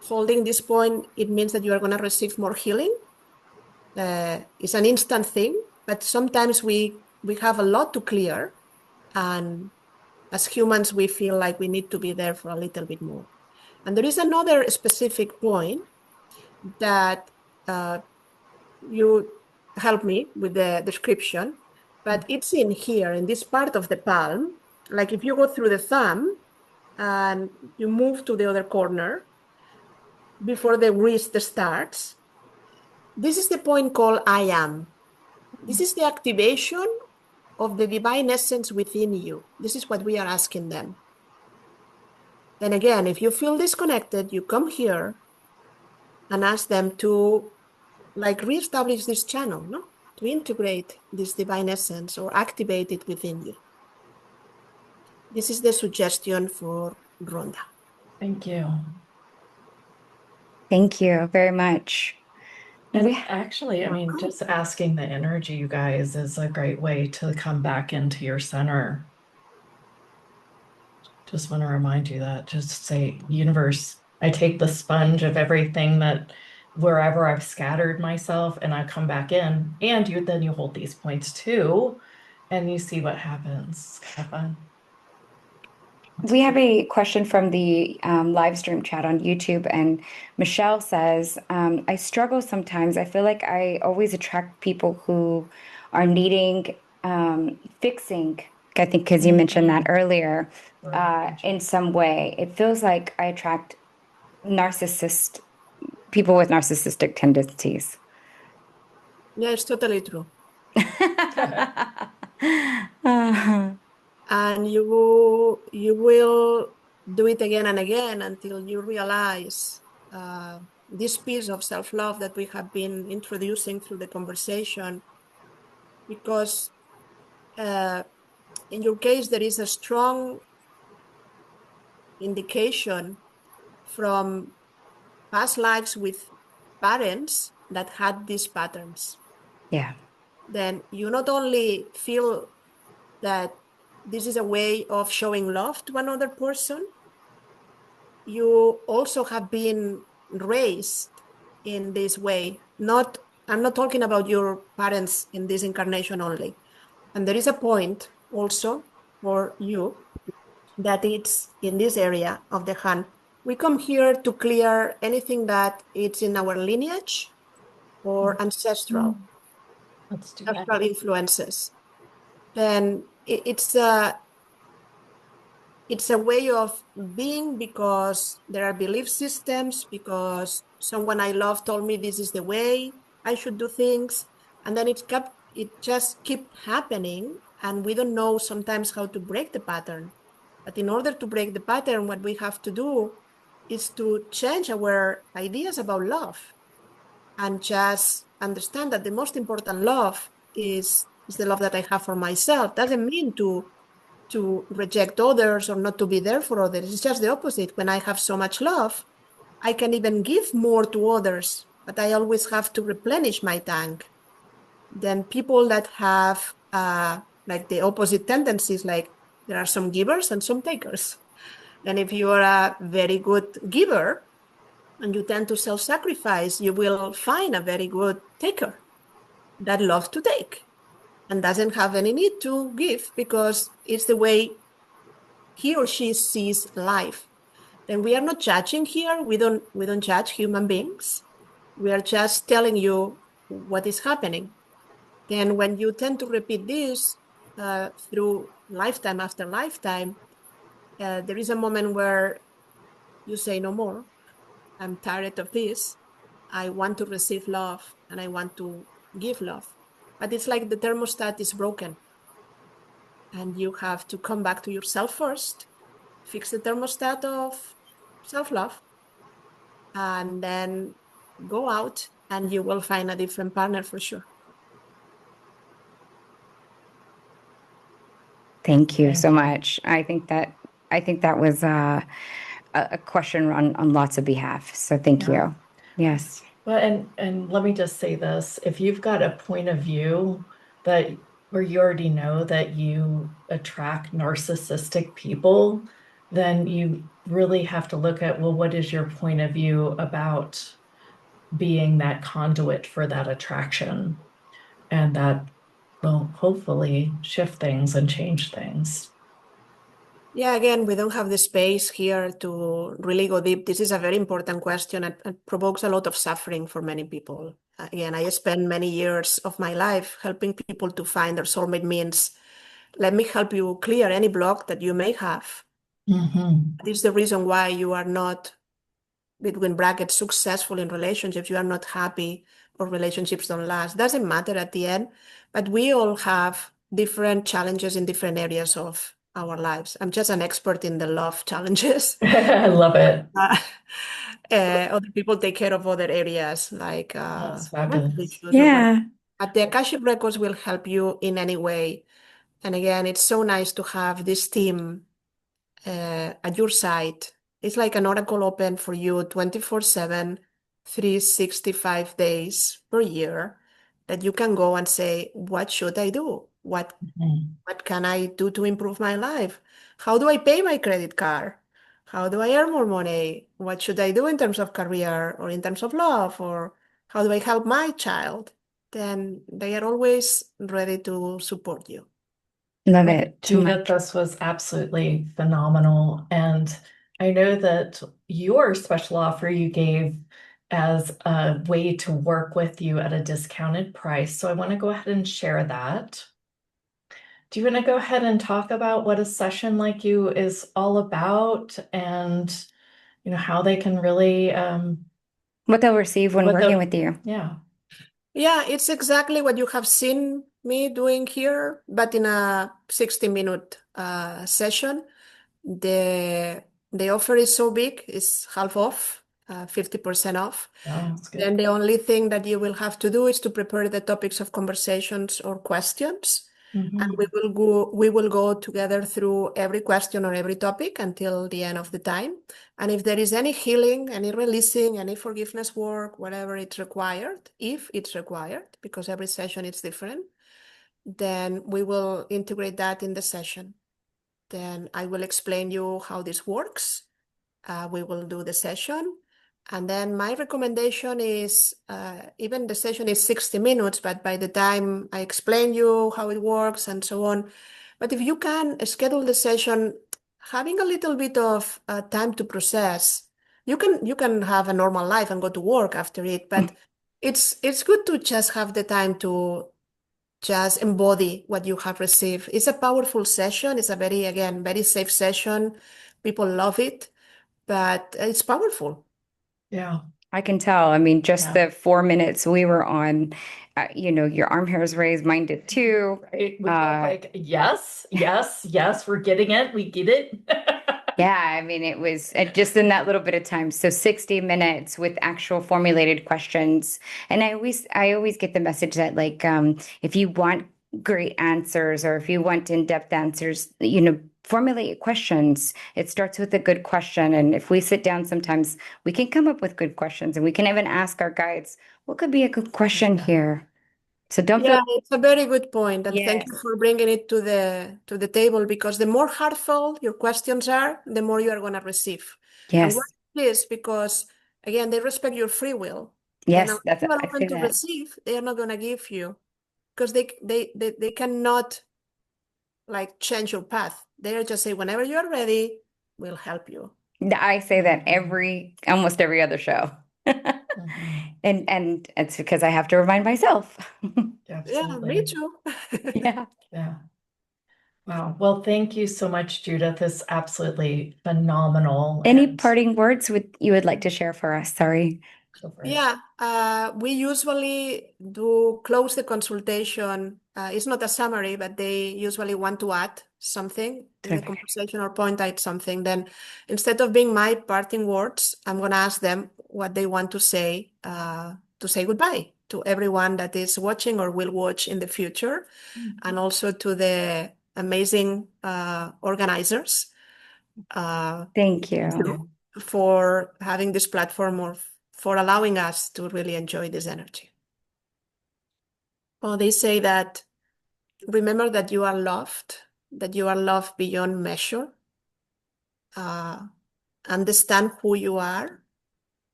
holding this point, it means that you are going to receive more healing. It's an instant thing, but sometimes we have a lot to clear. And as humans, we feel like we need to be there for a little bit more. And there is another specific point that you help me with the description, but it's in here, in this part of the palm. Like if you go through the thumb and you move to the other corner before the wrist starts, this is the point called I am. This is the activation of the divine essence within you. This is what we are asking them. Then again, if you feel disconnected, you come here and ask them to like reestablish this channel, no? To integrate this divine essence or activate it within you. This is the suggestion for Rhonda. Thank you. Thank you very much. And actually, I mean, just asking the energy, you guys, is a great way to come back into your center. Just want to remind you that. Just say, universe, I take the sponge of everything that wherever I've scattered myself and I come back in. And then you hold these points too, and you see what happens. It's kind of fun. We have a question from the live stream chat on YouTube, and Michelle says, I struggle sometimes. I feel like I always attract people who are needing fixing, I think, because you mentioned that earlier, in some way. It feels like I attract people with narcissistic tendencies. Yeah, it's totally true. Uh-huh. And you will do it again and again until you realize this piece of self-love that we have been introducing through the conversation. Because in your case, there is a strong indication from past lives with parents that had these patterns. Yeah. Then you not only feel that this is a way of showing love to another person, you also have been raised in this way. I'm not talking about your parents in this incarnation only. And there is a point also for you that it's in this area of the hand. We come here to clear anything that it's in our lineage or ancestral. Let's do that. Cultural influences. And it's a way of being because there are belief systems, because someone I love told me this is the way I should do things. And then it just keep happening. And we don't know sometimes how to break the pattern. But in order to break the pattern, what we have to do is to change our ideas about love and just understand that the most important love is the love that I have for myself. Doesn't mean to reject others or not to be there for others. It's just the opposite. When I have so much love, I can even give more to others, but I always have to replenish my tank. Then people that have like the opposite tendencies, like there are some givers and some takers. And if you are a very good giver and you tend to self-sacrifice, you will find a very good taker that loves to take and doesn't have any need to give because it's the way he or she sees life. Then we are not judging here. We don't judge human beings. We are just telling you what is happening. Then when you tend to repeat this through lifetime after lifetime, there is a moment where you say no more. I'm tired of this. I want to receive love and I want to give love. But it's like the thermostat is broken and you have to come back to yourself first, fix the thermostat of self-love, and then go out and you will find a different partner for sure. Thank you Thank so you. much. I think that was a question on lots of behalf. So thank Yeah. you. Yes. Well, and let me just say this, if you've got a point of view that where you already know that you attract narcissistic people, then you really have to look at, well, what is your point of view about being that conduit for that attraction? And that will hopefully shift things and change things. Yeah, again, we don't have the space here to really go deep. This is a very important question and provokes a lot of suffering for many people. Again, I spent many years of my life helping people to find their soulmate means. Let me help you clear any block that you may have. This is the reason why you are not, between brackets, successful in relationships. You are not happy or relationships don't last. Doesn't matter at the end, but we all have different challenges in different areas of our lives. I'm just an expert in the love challenges. I love it. Other people take care of other areas like That's mental fabulous. issues or whatever. Yeah. But the Akashic Records will help you in any way. And again, it's so nice to have this team at your side. It's like an oracle open for you 24/7, 365 days per year that you can go and say, what should I do? What can I do to improve my life? How do I pay my credit card? How do I earn more money? What should I do in terms of career or in terms of love? Or how do I help my child? Then they are always ready to support you. Love Well, it so Judith, much. this was absolutely phenomenal. And I know that your special offer you gave as a way to work with you at a discounted price. So I want to go ahead and share that. Do you want to go ahead and talk about what a session like you is all about and how they can really What they'll receive when what working the with you. yeah. Yeah, it's exactly what you have seen me doing here, but in a 60-minute session. The the offer is so big, it's half off, 50% off. Oh, that's good. Then the only thing that you will have to do is to prepare the topics of conversations or questions. And we will go together through every question or every topic until the end of the time. And if there is any healing, any releasing, any forgiveness work, whatever it's required, if it's required, because every session is different, then we will integrate that in the session. Then I will explain you how this works. We will do the session. And then my recommendation is, even the session is 60 minutes, but by the time I explain you how it works and so on, but if you can schedule the session, having a little bit of time to process, you can have a normal life and go to work after it, but it's good to just have the time to just embody what you have received. It's a powerful session. It's a very, again, very safe session. People love it, but it's powerful. Yeah. I can tell. I mean, just Yeah. the 4 minutes we were on, your arm hairs raised, mine did too. Right. We felt like, yes, yes, yes, we're getting it. We get it. Yeah, I mean, it was just in that little bit of time. So 60 minutes with actual formulated questions. And I always get the message that like, if you want great answers or if you want in-depth answers, formulate questions. It starts with a good question. And if we sit down, sometimes we can come up with good questions and we can even ask our guides, what could be a good question here? So don't Yeah, feel, it's a very good point, and thank you yes, for bringing it to the table, because the more heartfelt your questions are, the more you are going to receive. And why yes, it is because, again, they respect your free will. And yes, unless you are I open say to that. receive, they are not going to give you, because they cannot like change your path. They are just say, whenever you are ready, we'll help you. I say that almost every other show. Mhm. And it's because I have to remind myself. Yeah, me Absolutely. too. Yeah. Yeah. Wow. Well, thank you so much, Judith. It's absolutely phenomenal. Any And parting words you would like to share for us? Sorry. go for it. Yeah, we usually do close the consultation. It's not a summary, but they usually want to add something to the Okay. conversation or point out something. Then instead of being my parting words, I'm going to ask them what they want to say goodbye to everyone that is watching or will watch in the future, and also to the amazing organizers. Thank Thank you. you for having this platform or for allowing us to really enjoy this energy. Well, they say that remember that you are loved beyond measure. Understand who you are,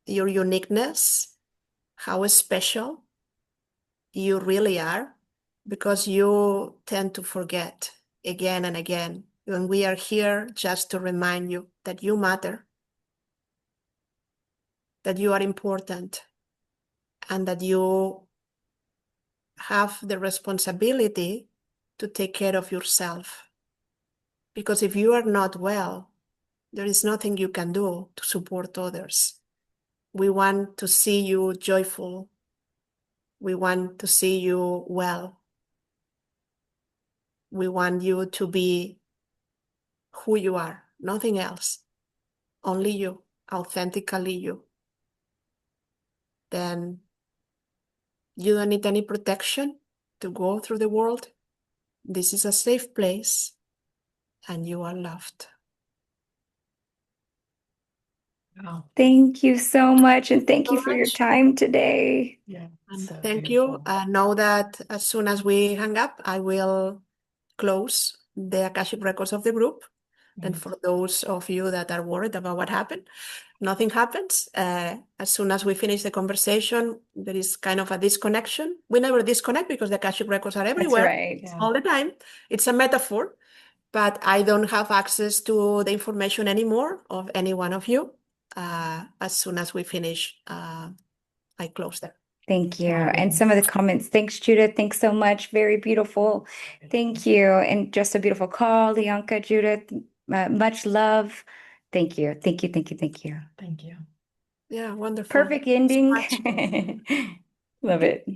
your uniqueness, how special you really are, because you tend to forget again and again. When we are here just to remind you that you matter, that you are important, and that you have the responsibility to take care of yourself. Because if you are not well, there is nothing you can do to support others. We want to see you joyful. We want to see you well. We want you to be who you are, nothing else, only you, authentically you. Then you don't need any protection to go through the world. This is a safe place and you are loved. Wow. Thank you so much. And thank you So for your much. time today. Yeah. And So thank you. beautiful. Know that as soon as we hang up, I will close the Akashic Records of the group. And for those of you that are worried about what happened, nothing happens. As soon as we finish the conversation, there is kind of a disconnection. We never disconnect because the Akashic Records are That's everywhere right. Yeah. all the time. It's a metaphor, but I don't have access to the information anymore of any one of you. As soon as we finish, I close them. Thank you. Wow. And some of the comments. Thanks, Judith. Thanks so much. Very beautiful. Thank you. And just a beautiful call, Leonka, Judith. Much love. Thank you. Thank you. Thank you. Thank you. Thank you. Yeah, wonderful. Perfect Thanks so ending. much. Love it.